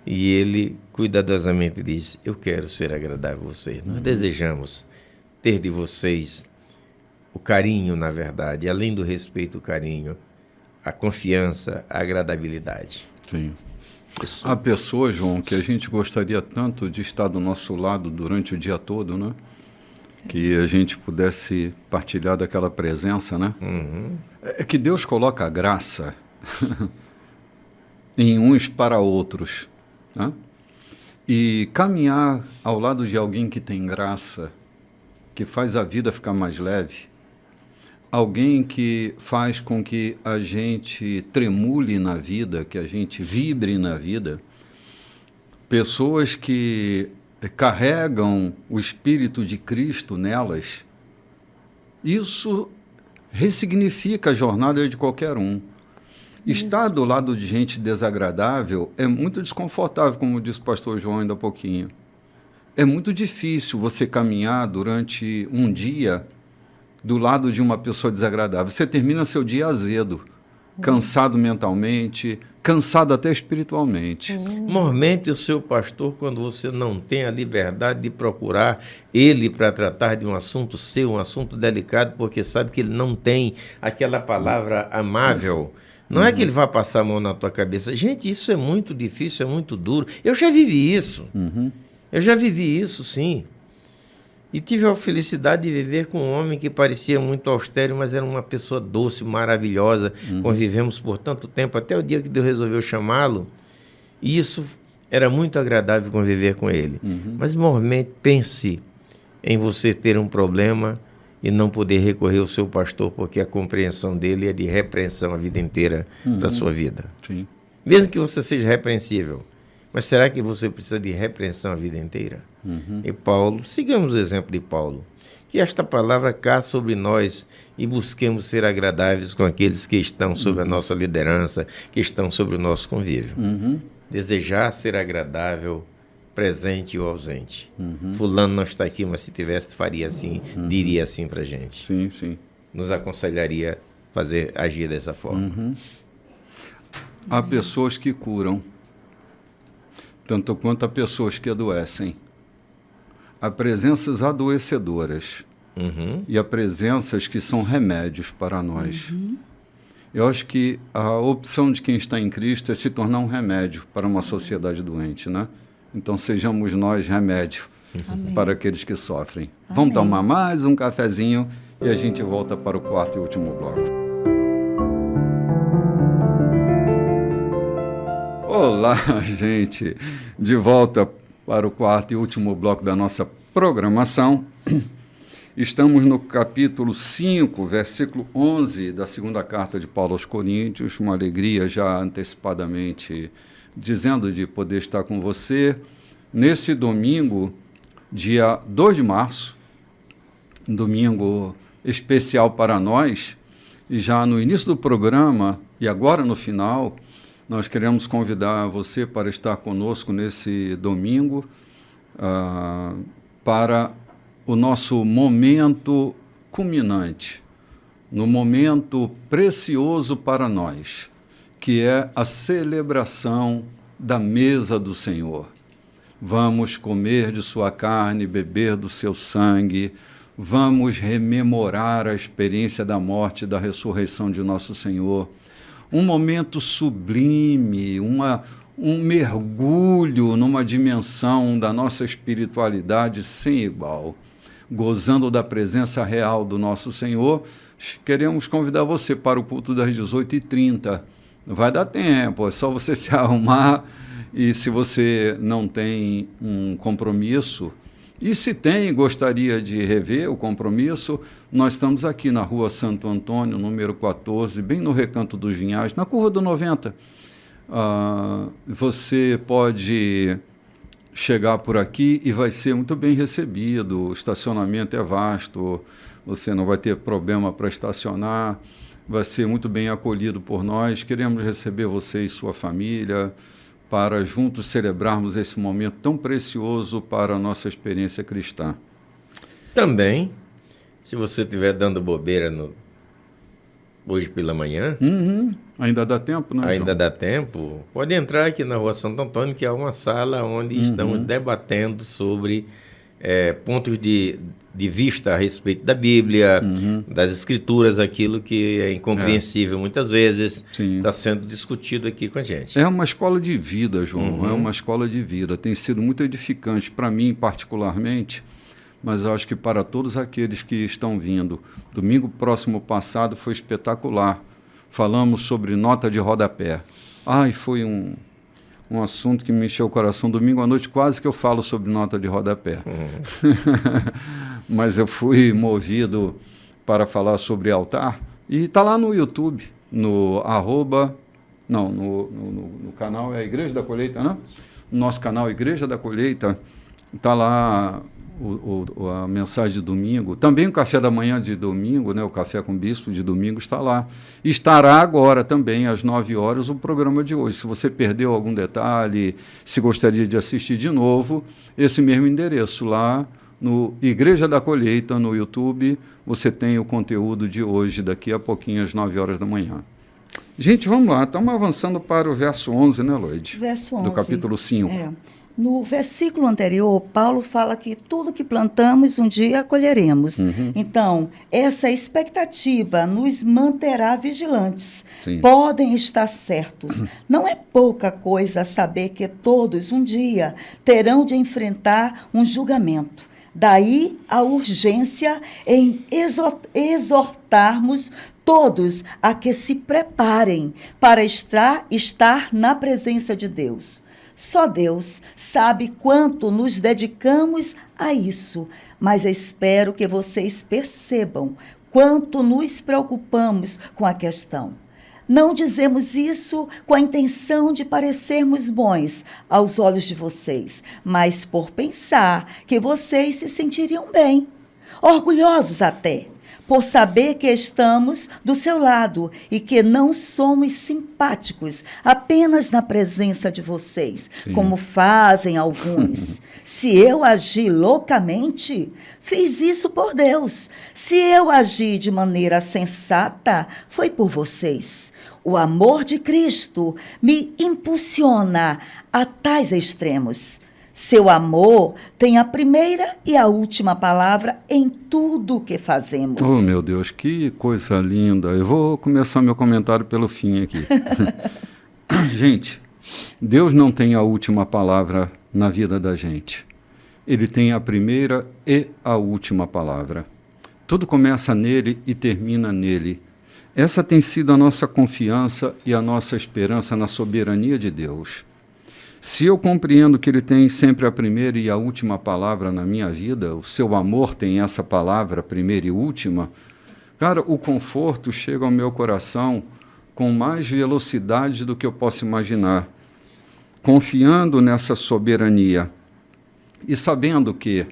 E ele cuidadosamente diz: eu quero ser agradável a vocês. Nós desejamos ter de vocês o carinho, na verdade, além do respeito, o carinho, a confiança, a agradabilidade.
Sim. Há pessoas, João, que a gente gostaria tanto de estar do nosso lado durante o dia todo, né? Que a gente pudesse partilhar daquela presença, né? É que Deus coloca a graça em uns para outros, né? E caminhar ao lado de alguém que tem graça, que faz a vida ficar mais leve, alguém que faz com que a gente tremule na vida, que a gente vibre na vida, pessoas que carregam o Espírito de Cristo nelas, isso ressignifica a jornada de qualquer um. Estar do lado de gente desagradável é muito desconfortável, como disse o pastor João ainda há pouquinho. é muito difícil você caminhar durante um dia do lado de uma pessoa desagradável. Você termina seu dia azedo, cansado mentalmente, cansado até espiritualmente.
Mormente o seu pastor quando você não tem a liberdade de procurar ele para tratar de um assunto seu, um assunto delicado, porque sabe que ele não tem aquela palavra amável. Não é que ele vai passar a mão na tua cabeça. Gente, isso é muito difícil, é muito duro. Eu já vivi isso. Eu já vivi isso, sim. E tive a felicidade de viver com um homem que parecia muito austero, mas era uma pessoa doce, maravilhosa. Convivemos por tanto tempo, até o dia que Deus resolveu chamá-lo. E isso era muito agradável conviver com ele. Mas, normalmente, pense em você ter um problema e não poder recorrer ao seu pastor, porque a compreensão dele é de repreensão a vida inteira da sua vida.
Sim.
Mesmo que você seja repreensível. Mas será que você precisa de repreensão a vida inteira? E Paulo, sigamos o exemplo de Paulo. Que esta palavra cá sobre nós e busquemos ser agradáveis com aqueles que estão sob a nossa liderança, que estão sob o nosso convívio. Desejar ser agradável, presente ou ausente. Fulano não está aqui, mas se tivesse, faria assim, diria assim para a gente.
Sim, sim.
Nos aconselharia agir dessa forma.
Há pessoas que curam, tanto quanto há pessoas que adoecem. Há presenças adoecedoras e há presenças que são remédios para nós. Eu acho que a opção de quem está em Cristo é se tornar um remédio para uma sociedade doente, né? Então sejamos nós remédio para aqueles que sofrem. Vamos tomar mais um cafezinho e a gente volta para o quarto e último bloco. Olá, gente! De volta para o quarto e último bloco da nossa programação. Estamos no capítulo 5, versículo 11 da segunda carta de Paulo aos Coríntios. Uma alegria já antecipadamente dizendo de poder estar com você nesse domingo, dia 2 de março, um domingo especial para nós. E já no início do programa e agora no final, nós queremos convidar você para estar conosco nesse domingo, para o nosso momento culminante, no momento precioso para nós, que é a celebração da mesa do Senhor. Vamos comer de sua carne, beber do seu sangue, vamos rememorar a experiência da morte e da ressurreição de nosso Senhor. Um momento sublime, um mergulho numa dimensão da nossa espiritualidade sem igual, gozando da presença real do nosso Senhor. Queremos convidar você para o culto das 18h30. Vai dar tempo, é só você se arrumar, e se você não tem um compromisso, e se tem, gostaria de rever o compromisso, nós estamos aqui na Rua Santo Antônio, número 14, bem no Recanto dos Vinhais, na curva do 90. Você pode chegar por aqui e vai ser muito bem recebido. O estacionamento é vasto, você não vai ter problema para estacionar, vai ser muito bem acolhido por nós. Queremos receber você e sua família para juntos celebrarmos esse momento tão precioso para a nossa experiência cristã.
Também, se você estiver dando bobeira hoje pela manhã...
Ainda dá tempo, né,
Ainda
João?
dá tempo. Pode entrar aqui na Rua Santo Antônio, que é uma sala onde estamos debatendo sobre pontos de vista a respeito da Bíblia, das Escrituras, aquilo que é incompreensível muitas vezes, está sendo discutido aqui com a gente.
É uma escola de vida, João, é uma escola de vida. Tem sido muito edificante para mim, particularmente, mas acho que para todos aqueles que estão vindo. Domingo próximo passado foi espetacular. Falamos sobre nota de rodapé. Foi um assunto que me encheu o coração. Domingo à noite quase que eu falo sobre nota de rodapé. Mas eu fui movido para falar sobre altar. E está lá no YouTube, no canal é Igreja da Colheita, né? No nosso canal Igreja da Colheita, está lá a mensagem de domingo, também o café da manhã de domingo, né, o Café com o Bispo de domingo está lá. Estará agora também, às 9 horas, o programa de hoje. Se você perdeu algum detalhe, se gostaria de assistir de novo, esse mesmo endereço lá no Igreja da Colheita, no YouTube, você tem o conteúdo de hoje, daqui a pouquinho, às 9 horas da manhã. Gente, vamos lá, estamos avançando para o verso 11, né, Lloyd?
Verso 11.
Do capítulo 5.
No versículo anterior, Paulo fala que tudo que plantamos um dia colheremos. Então, essa expectativa nos manterá vigilantes.
Sim.
Podem estar certos. Não é pouca coisa saber que todos um dia terão de enfrentar um julgamento. Daí a urgência em exortarmos todos a que se preparem para estar na presença de Deus. Só Deus sabe quanto nos dedicamos a isso, mas espero que vocês percebam quanto nos preocupamos com a questão. Não dizemos isso com a intenção de parecermos bons aos olhos de vocês, mas por pensar que vocês se sentiriam bem, orgulhosos até, por saber que estamos do seu lado e que não somos simpáticos apenas na presença de vocês, como fazem alguns. Se eu agi loucamente, fiz isso por Deus. Se eu agi de maneira sensata, foi por vocês. O amor de Cristo me impulsiona a tais extremos. Seu amor tem a primeira e a última palavra em tudo o que fazemos.
Oh, meu Deus, que coisa linda. Eu vou começar meu comentário pelo fim aqui. Gente, Deus não tem a última palavra na vida da gente. Ele tem a primeira e a última palavra. Tudo começa nele e termina nele. Essa tem sido a nossa confiança e a nossa esperança na soberania de Deus. Se eu compreendo que Ele tem sempre a primeira e a última palavra na minha vida, o seu amor tem essa palavra, primeira e última, cara, o conforto chega ao meu coração com mais velocidade do que eu posso imaginar. Confiando nessa soberania e sabendo que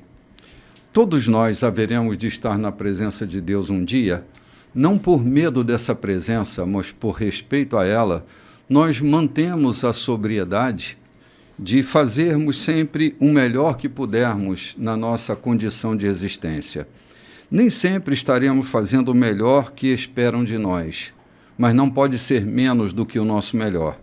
todos nós haveremos de estar na presença de Deus um dia, não por medo dessa presença, mas por respeito a ela, nós mantemos a sobriedade de fazermos sempre o melhor que pudermos na nossa condição de existência. Nem sempre estaremos fazendo o melhor que esperam de nós, mas não pode ser menos do que o nosso melhor.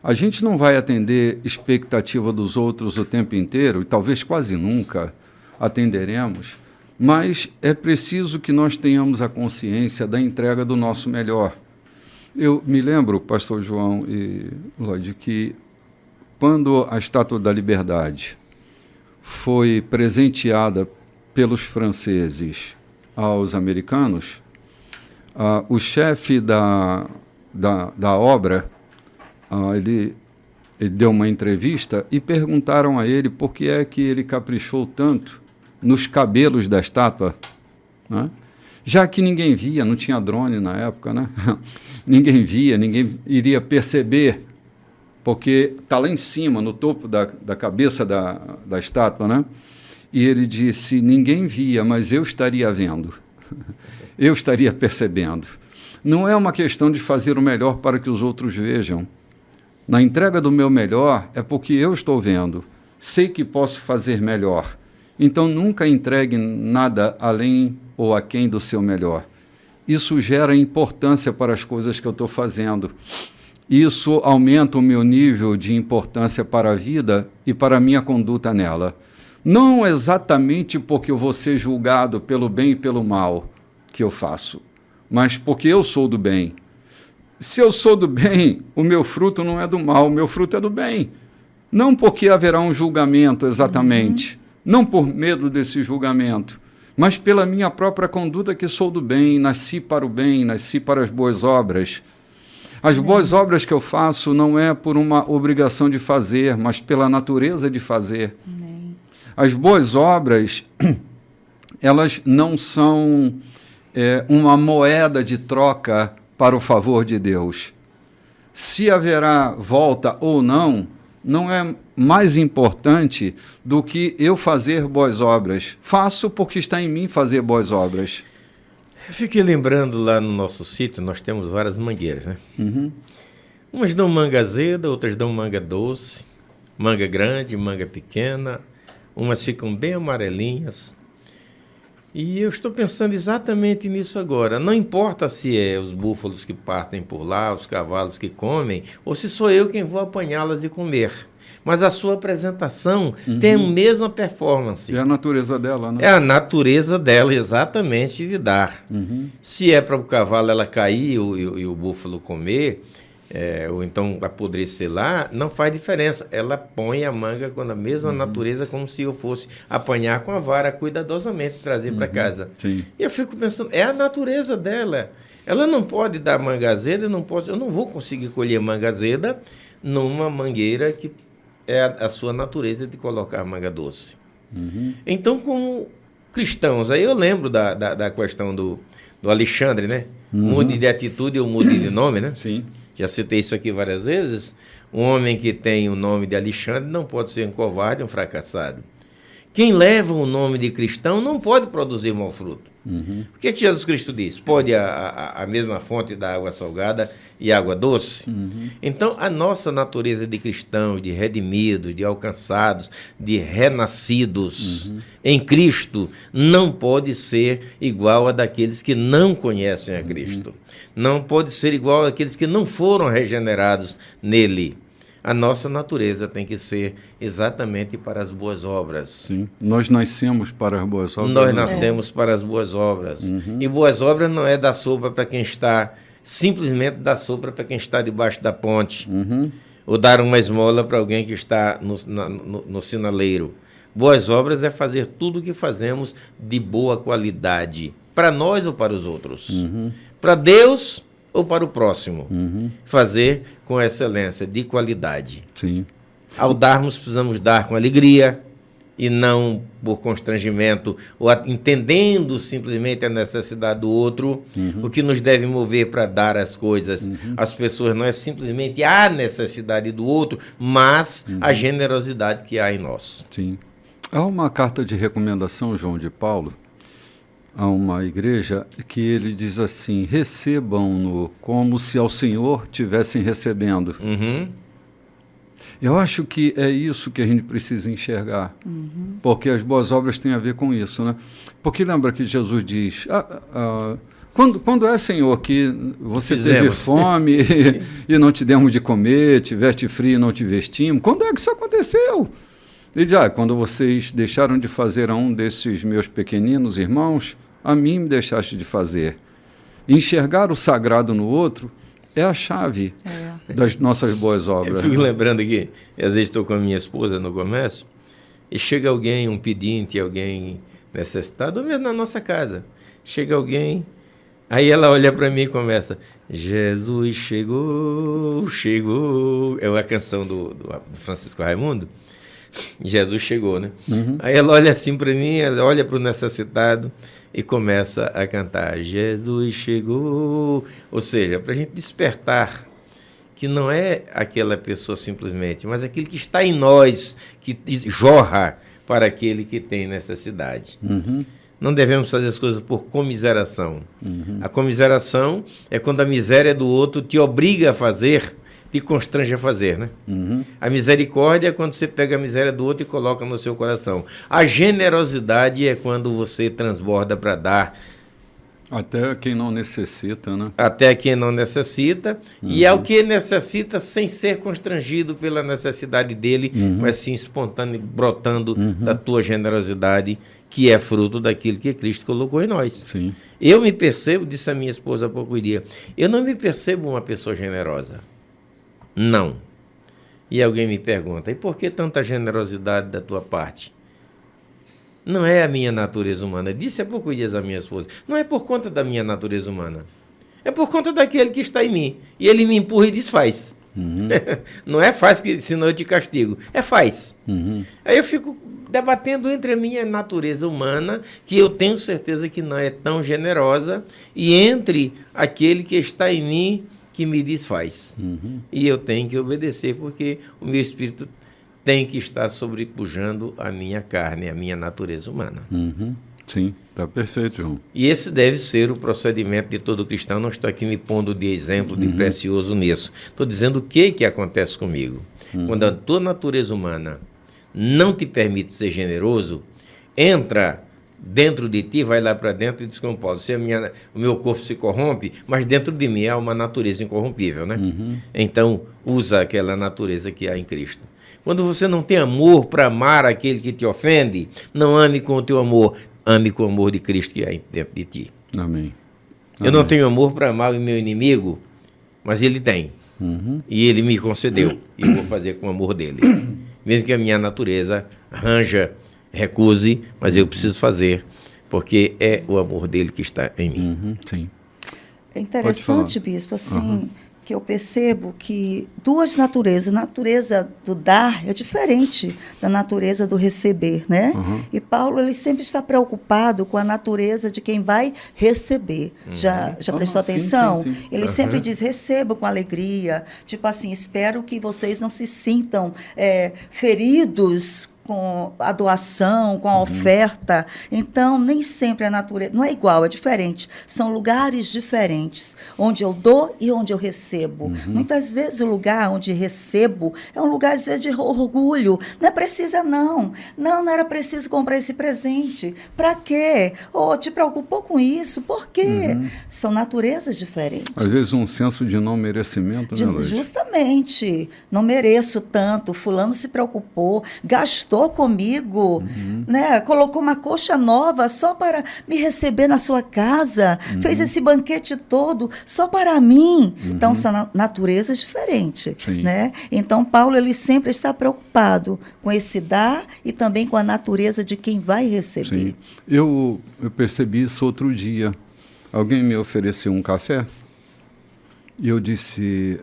A gente não vai atender expectativa dos outros o tempo inteiro, e talvez quase nunca atenderemos, mas é preciso que nós tenhamos a consciência da entrega do nosso melhor. Eu me lembro, pastor João e Lloyd, que quando a Estátua da Liberdade foi presenteada pelos franceses aos americanos, o chefe da obra, ele deu uma entrevista e perguntaram a ele por que é que ele caprichou tanto nos cabelos da estátua, né? Já que ninguém via, não tinha drone na época, né? Ninguém via, ninguém iria perceber, porque está lá em cima, no topo da cabeça da estátua, né? E ele disse, ninguém via, mas eu estaria vendo, eu estaria percebendo. Não é uma questão de fazer o melhor para que os outros vejam. Na entrega do meu melhor é porque eu estou vendo, sei que posso fazer melhor. Então nunca entregue nada além ou aquém do seu melhor. Isso gera importância para as coisas que eu estou fazendo. Isso aumenta o meu nível de importância para a vida e para a minha conduta nela. Não exatamente porque eu vou ser julgado pelo bem e pelo mal que eu faço, mas porque eu sou do bem. Se eu sou do bem, o meu fruto não é do mal, o meu fruto é do bem. Não porque haverá um julgamento exatamente, não por medo desse julgamento, mas pela minha própria conduta que sou do bem, nasci para o bem, nasci para as boas obras. As boas obras que eu faço não é por uma obrigação de fazer, mas pela natureza de fazer.
Amém.
As boas obras, elas não são uma moeda de troca para o favor de Deus. Se haverá volta ou não, não é mais importante do que eu fazer boas obras. Faço porque está em mim fazer boas obras.
Eu fiquei lembrando lá no nosso sítio, nós temos várias mangueiras, né?
Uhum.
Umas dão manga azeda, outras dão manga doce, manga grande, manga pequena, umas ficam bem amarelinhas. E eu estou pensando exatamente nisso agora. Não importa se é os búfalos que partem por lá, os cavalos que comem, ou se sou eu quem vou apanhá-las e comer. Mas a sua apresentação tem a mesma performance.
É a natureza dela, né?
É a natureza dela, exatamente, de dar. Se é para o cavalo ela cair e o búfalo comer, ou então apodrecer lá, não faz diferença. Ela põe a manga com a mesma natureza, como se eu fosse apanhar com a vara cuidadosamente e trazer para casa.
Sim.
E eu fico pensando, é a natureza dela. Ela não pode dar manga azeda, eu não vou conseguir colher manga azeda numa mangueira que é a sua natureza de colocar manga doce. Então, como cristãos, aí eu lembro da questão do Alexandre, né? Mude de atitude ou mude de nome, né?
Sim.
Já citei isso aqui várias vezes. Um homem que tem o nome de Alexandre não pode ser um covarde, um fracassado. Quem leva o nome de cristão não pode produzir mau fruto. O que Jesus Cristo diz? Pode a mesma fonte da água salgada e água doce? Então, a nossa natureza de cristãos, de redimidos, de alcançados, de renascidos em Cristo, não pode ser igual a daqueles que não conhecem a Cristo. Não pode ser igual àqueles que não foram regenerados nele. A nossa natureza tem que ser exatamente para as boas obras.
Sim. Nós nascemos para as boas obras.
Nós nascemos para as boas obras. E boas obras não é dar sopa para quem está, simplesmente dar sopa para quem está debaixo da ponte. Ou dar uma esmola para alguém que está no sinaleiro. Boas obras é fazer tudo o que fazemos de boa qualidade. Para nós ou para os outros. Para Deus ou para o próximo. Fazer com excelência, de qualidade.
Sim.
Ao darmos, precisamos dar com alegria e não por constrangimento, ou entendendo simplesmente a necessidade do outro. O que nos deve mover para dar as coisas às pessoas não é simplesmente a necessidade do outro, mas a generosidade que há em nós.
Sim. Há uma carta de recomendação, João, de Paulo, a uma igreja, que ele diz assim: recebam-no como se ao Senhor tivessem recebendo. Eu acho que é isso que a gente precisa enxergar, porque as boas obras têm a ver com isso, né? Porque lembra que Jesus diz, quando é, Senhor, que você teve fome e não te demos de comer, tiveste frio e não te vestimos, quando é que isso aconteceu? Ele diz, quando vocês deixaram de fazer a um desses meus pequeninos irmãos, a mim me deixaste de fazer. Enxergar o sagrado no outro é a chave das nossas boas obras.
Eu fico lembrando aqui, às vezes estou com a minha esposa no comércio, e chega alguém, um pedinte, alguém necessitado, ou mesmo na nossa casa. Chega alguém, aí ela olha para mim e começa, Jesus chegou, chegou. É uma canção do Francisco Raimundo. Jesus chegou, né? Aí ela olha assim para mim, ela olha para o necessitado e começa a cantar, Jesus chegou. Ou seja, para a gente despertar que não é aquela pessoa simplesmente, mas aquele que está em nós, que jorra para aquele que tem necessidade. Não devemos fazer as coisas por comiseração. A comiseração é quando a miséria do outro te obriga a fazer, te constrange a fazer, né? A misericórdia é quando você pega a miséria do outro e coloca no seu coração. A generosidade é quando você transborda para dar.
Até quem não necessita, né?
Até quem não necessita, e é o que necessita sem ser constrangido pela necessidade dele, mas sim espontâneo, brotando da tua generosidade, que é fruto daquilo que Cristo colocou em nós.
Sim.
Eu me percebo, disse a minha esposa há pouco dia, eu não me percebo uma pessoa generosa. Não. E alguém me pergunta, e por que tanta generosidade da tua parte? Não é a minha natureza humana. Disse há poucos dias a minha esposa, não é por conta da minha natureza humana. É por conta daquele que está em mim. E ele me empurra e diz, faz. Não é faz, senão eu te castigo. É faz. Aí eu fico debatendo entre a minha natureza humana, que eu tenho certeza que não é tão generosa, e entre aquele que está em mim, que me diz faz. E eu tenho que obedecer, porque o meu espírito tem que estar sobrepujando a minha carne, a minha natureza humana.
Sim, está perfeito, João.
E esse deve ser o procedimento de todo cristão. Não estou aqui me pondo de exemplo, de precioso nisso. Estou dizendo o que acontece comigo. Quando a tua natureza humana não te permite ser generoso, entra dentro de ti, vai lá para dentro e diz como Paulo, se o meu corpo se corrompe, mas dentro de mim há uma natureza incorrompível, né? Então, usa aquela natureza que há em Cristo. Quando você não tem amor para amar aquele que te ofende, não ame com o teu amor, ame com o amor de Cristo que há dentro de ti.
Amém.
Eu não tenho amor para amar o meu inimigo, mas ele tem. E ele me concedeu, e eu vou fazer com o amor dele. Mesmo que a minha natureza ranja, recuse, mas eu preciso fazer, porque é o amor dele que está em mim.
Sim.
É interessante, bispo, assim, que eu percebo que duas naturezas, a natureza do dar é diferente da natureza do receber, né? E Paulo, ele sempre está preocupado com a natureza de quem vai receber. Já prestou atenção?
Sim.
Ele sempre diz, receba com alegria, tipo assim, espero que vocês não se sintam feridos com a doação, com a oferta. Então, nem sempre a natureza... Não é igual, é diferente. São lugares diferentes, onde eu dou e onde eu recebo. Muitas vezes o lugar onde recebo é um lugar, às vezes, de orgulho. Não é precisa, não. Não era preciso comprar esse presente. Para quê? Te preocupou com isso? Por quê? São naturezas diferentes.
Às vezes um senso de não merecimento, né, Luiz?
Justamente. Não mereço tanto. Fulano se preocupou, gastou comigo, né? Colocou uma coxa nova só para me receber na sua casa, fez esse banquete todo só para mim. Então, são naturezas diferentes, né? Então, Paulo, ele sempre está preocupado com esse dar e também com a natureza de quem vai receber.
Sim. Eu percebi isso outro dia. Alguém me ofereceu um café e eu disse,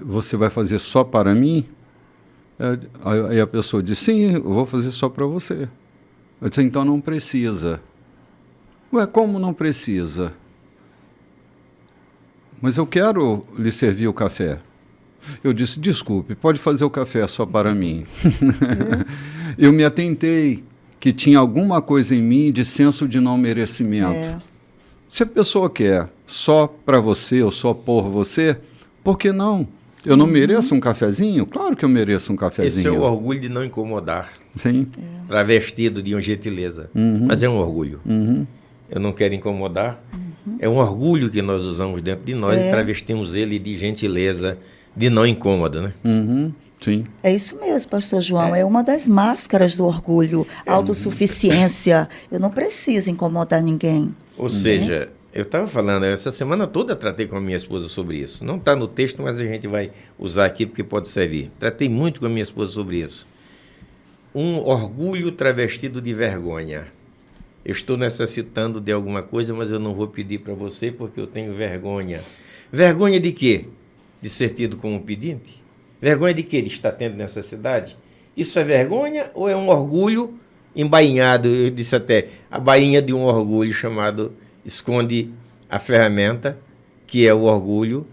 você vai fazer só para mim? Aí a pessoa disse, sim, eu vou fazer só para você. Eu disse, então não precisa. Ué, como não precisa? Mas eu quero lhe servir o café. Eu disse, desculpe, pode fazer o café só para mim. Eu me atentei que tinha alguma coisa em mim de senso de não merecimento. Se a pessoa quer só para você ou só por você, por que não? Eu não mereço um cafezinho? Claro que eu mereço um cafezinho.
Esse é o orgulho de não incomodar.
Sim.
Travestido de uma gentileza. Mas é um orgulho. Eu não quero incomodar. É um orgulho que nós usamos dentro de nós e travestimos ele de gentileza, de não incômodo, né?
Sim.
É isso mesmo, pastor João. É uma das máscaras do orgulho. Autossuficiência. Eu não preciso incomodar ninguém.
Ou seja, eu estava falando, essa semana toda tratei com a minha esposa sobre isso. Não está no texto, mas a gente vai usar aqui porque pode servir. Tratei muito com a minha esposa sobre isso. Um orgulho travestido de vergonha. Eu estou necessitando de alguma coisa, mas eu não vou pedir para você porque eu tenho vergonha. Vergonha de quê? De ser tido como pedinte? Vergonha de quê? De estar tendo necessidade? Isso é vergonha ou é um orgulho embainhado? Eu disse até, a bainha de um orgulho chamado... esconde a ferramenta, que é o orgulho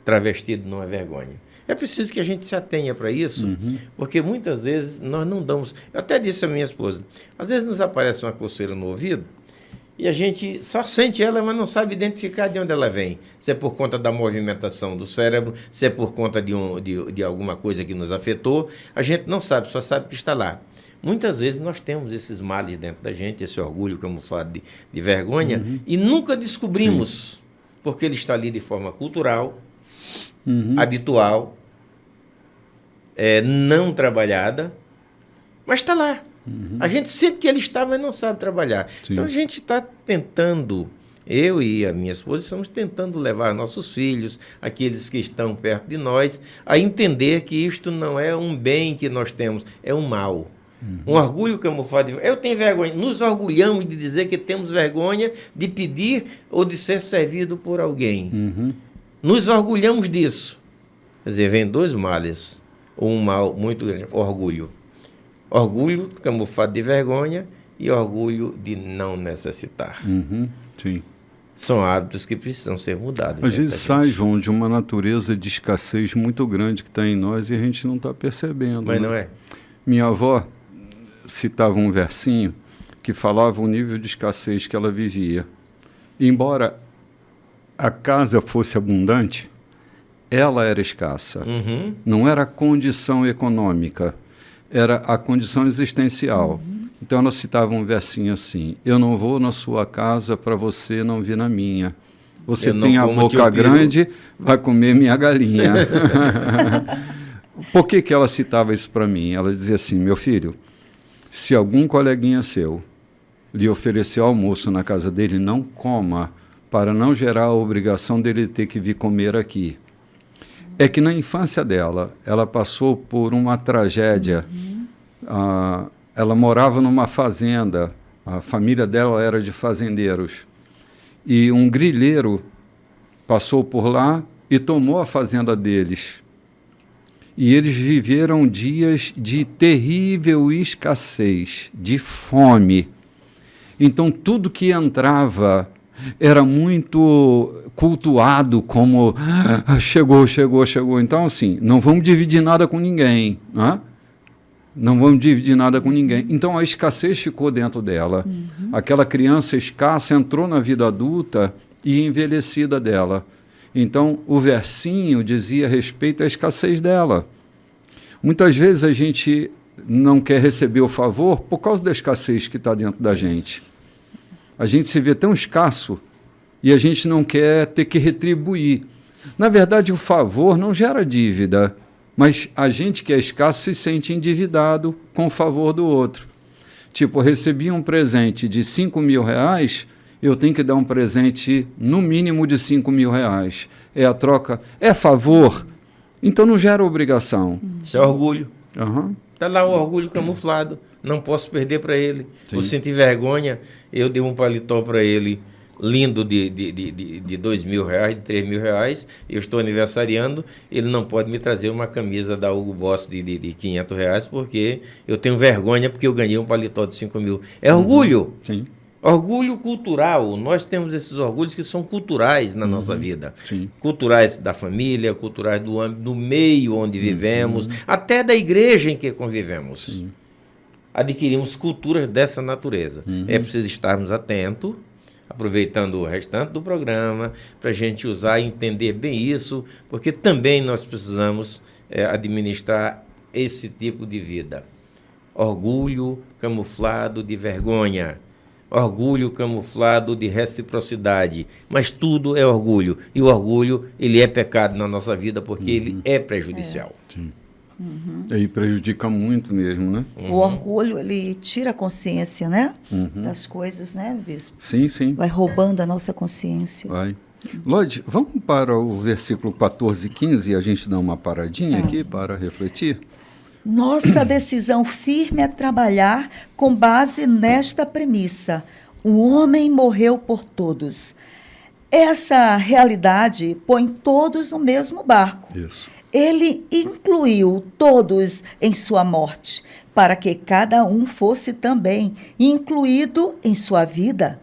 travestido numa vergonha. É preciso que a gente se atenha para isso, porque muitas vezes nós não damos... Eu até disse à minha esposa, às vezes nos aparece uma coceira no ouvido e a gente só sente ela, mas não sabe identificar de onde ela vem. Se é por conta da movimentação do cérebro, se é por conta de alguma coisa que nos afetou, a gente não sabe, só sabe que está lá. Muitas vezes nós temos esses males dentro da gente, esse orgulho, como falo, de vergonha, e nunca descobrimos, porque ele está ali de forma cultural, habitual, não trabalhada, mas está lá. A gente sente que ele está, mas não sabe trabalhar.
Sim.
Então a gente está tentando, eu e a minha esposa, estamos tentando levar nossos filhos, aqueles que estão perto de nós, a entender que isto não é um bem que nós temos, é um mal. Um orgulho camuflado. Eu tenho vergonha. Nos orgulhamos de dizer que temos vergonha de pedir ou de ser servido por alguém. Nos orgulhamos disso. Quer dizer, vem dois males. Um mal muito grande. Orgulho. Orgulho camuflado de vergonha e orgulho de não necessitar.
Sim.
São hábitos que precisam ser mudados.
A gente sai, João, de uma natureza de escassez muito grande que está em nós e a gente não está percebendo.
Mas
né?
não é?
Minha avó citava um versinho que falava o nível de escassez que ela vivia. Embora a casa fosse abundante, ela era escassa.
Uhum.
Não era a condição econômica, era a condição existencial. Então ela citava um versinho assim: eu não vou na sua casa para você não vir na minha. Você tem a boca grande, vai comer minha galinha. Por que ela citava isso para mim? Ela dizia assim: meu filho, se algum coleguinha seu lhe oferecer almoço na casa dele, não coma, para não gerar a obrigação dele ter que vir comer aqui. É que na infância dela, ela passou por uma tragédia. Ela morava numa fazenda, a família dela era de fazendeiros. E um grileiro passou por lá e tomou a fazenda deles. E eles viveram dias de terrível escassez, de fome. Então, tudo que entrava era muito cultuado como chegou. Então, assim, não vamos dividir nada com ninguém. Né? Não vamos dividir nada com ninguém. Então, a escassez ficou dentro dela. Aquela criança escassa entrou na vida adulta e envelhecida dela. Então, o versinho dizia respeito à escassez dela. Muitas vezes a gente não quer receber o favor por causa da escassez que está dentro da gente. A gente se vê tão escasso e a gente não quer ter que retribuir. Na verdade, o favor não gera dívida, mas a gente que é escasso se sente endividado com o favor do outro. Tipo, eu recebi um presente de R$5.000, eu tenho que dar um presente no mínimo de R$5.000. É a troca, é favor, então não gera obrigação.
Isso é orgulho.
Uhum.
Está lá o orgulho camuflado, não posso perder para ele.
Sim.
Eu senti vergonha, eu dei um paletó para ele lindo de R$2.000, de R$3.000, eu estou aniversariando, ele não pode me trazer uma camisa da Hugo Boss de R$500 porque eu tenho vergonha porque eu ganhei um paletó de R$5.000. É orgulho.
Sim.
Orgulho cultural. Nós temos esses orgulhos que são culturais na nossa vida.
Sim.
Culturais da família, culturais do âmbito, do meio onde vivemos, até da igreja em que convivemos.
Sim.
Adquirimos culturas dessa natureza. É preciso estarmos atentos, aproveitando o restante do programa, para a gente usar e entender bem isso, porque também nós precisamos administrar esse tipo de vida. Orgulho camuflado de vergonha. Orgulho camuflado de reciprocidade, mas tudo é orgulho. E o orgulho, ele é pecado na nossa vida porque ele é prejudicial.
Sim. E prejudica muito mesmo, né?
O orgulho, ele tira a consciência, né? Das coisas, né, Bispo?
Sim, sim.
Vai roubando a nossa consciência.
Vai. Lodi, vamos para o versículo 14 e 15 e a gente dá uma paradinha aqui para refletir?
Nossa decisão firme é trabalhar com base nesta premissa: um homem morreu por todos. Essa realidade põe todos no mesmo barco.
Isso.
Ele incluiu todos em sua morte, para que cada um fosse também incluído em sua vida.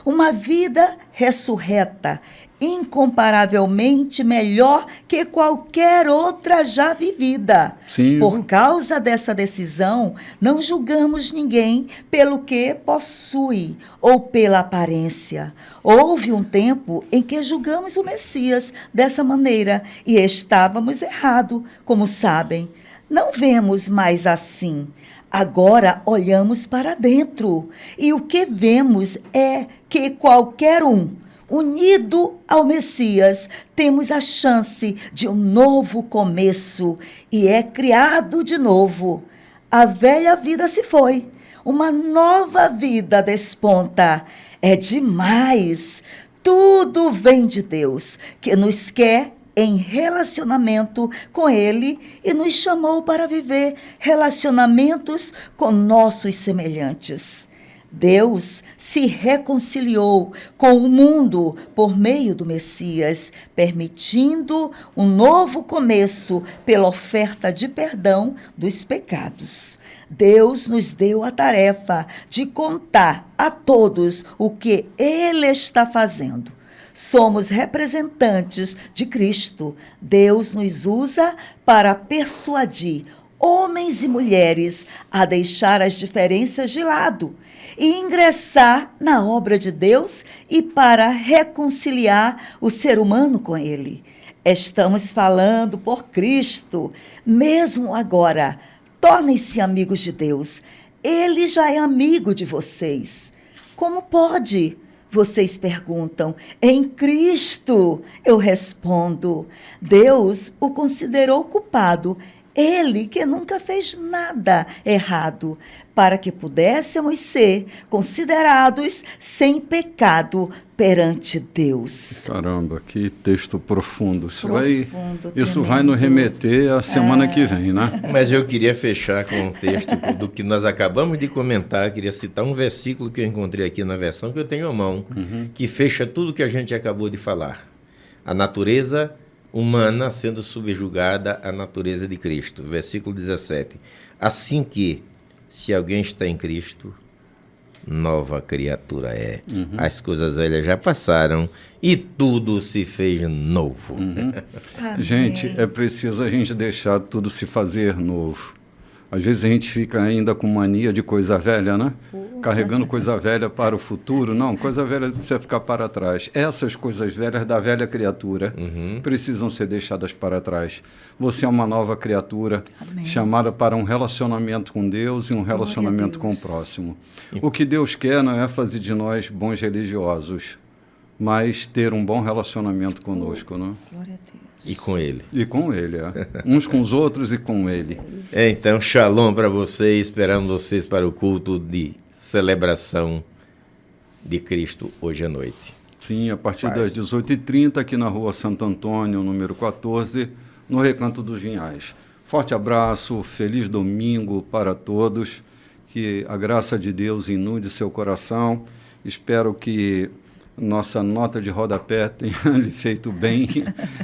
Uma vida ressurreta, incomparavelmente melhor que qualquer outra já vivida.
Sim.
Por causa dessa decisão, não julgamos ninguém pelo que possui ou pela aparência. Houve um tempo em que julgamos o Messias dessa maneira e estávamos errados, como sabem. Não vemos mais assim. Agora olhamos para dentro e o que vemos é que qualquer um unido ao Messias, temos a chance de um novo começo e é criado de novo. A velha vida se foi, uma nova vida desponta. É demais! Tudo vem de Deus, que nos quer em relacionamento com Ele e nos chamou para viver relacionamentos com nossos semelhantes. Deus se reconciliou com o mundo por meio do Messias, permitindo um novo começo pela oferta de perdão dos pecados. Deus nos deu a tarefa de contar a todos o que Ele está fazendo. somos representantes de Cristo. Deus nos usa para persuadir homens e mulheres a deixar as diferenças de lado e ingressar na obra de Deus e para reconciliar o ser humano com Ele. Estamos falando por Cristo, mesmo agora. Tornem-se amigos de Deus. Ele já é amigo de vocês. Como pode? Vocês perguntam. Em Cristo, eu respondo. Deus o considerou culpado. Ele que nunca fez nada errado, para que pudéssemos ser considerados sem pecado perante Deus.
Caramba, que texto profundo. Isso
Profundo,
vai nos remeter à semana que vem, né?
Mas eu queria fechar com um texto do que nós acabamos de comentar. Queria citar um versículo que eu encontrei aqui na versão que eu tenho à mão, que fecha tudo que a gente acabou de falar. A natureza humana sendo subjugada à natureza de Cristo. Versículo 17. Assim que, se alguém está em Cristo, nova criatura é. As coisas velhas já passaram e tudo se fez novo.
Gente, é preciso a gente deixar tudo se fazer novo. Às vezes a gente fica ainda com mania de coisa velha, né? Carregando coisa velha para o futuro. Não, coisa velha precisa ficar para trás. Essas coisas velhas da velha criatura precisam ser deixadas para trás. Você é uma nova criatura, chamada para um relacionamento com Deus e um relacionamento com o próximo. O que Deus quer não é fazer de nós bons religiosos, mas ter um bom relacionamento conosco, né?
Glória a Deus.
E com Ele.
E com Ele, uns com os outros e com Ele.
Então, shalom para vocês, esperamos vocês para o culto de celebração de Cristo hoje à noite.
Sim, a partir das 18h30, aqui na rua Santo Antônio, número 14, no Recanto dos Vinhais. Forte abraço, feliz domingo para todos, que a graça de Deus inunde seu coração. Espero que nossa nota de rodapé tenha lhe feito bem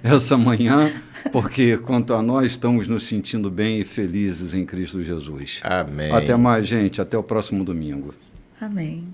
essa manhã, porque quanto a nós estamos nos sentindo bem e felizes em Cristo Jesus.
Amém.
Até mais, gente. Até o próximo domingo.
Amém.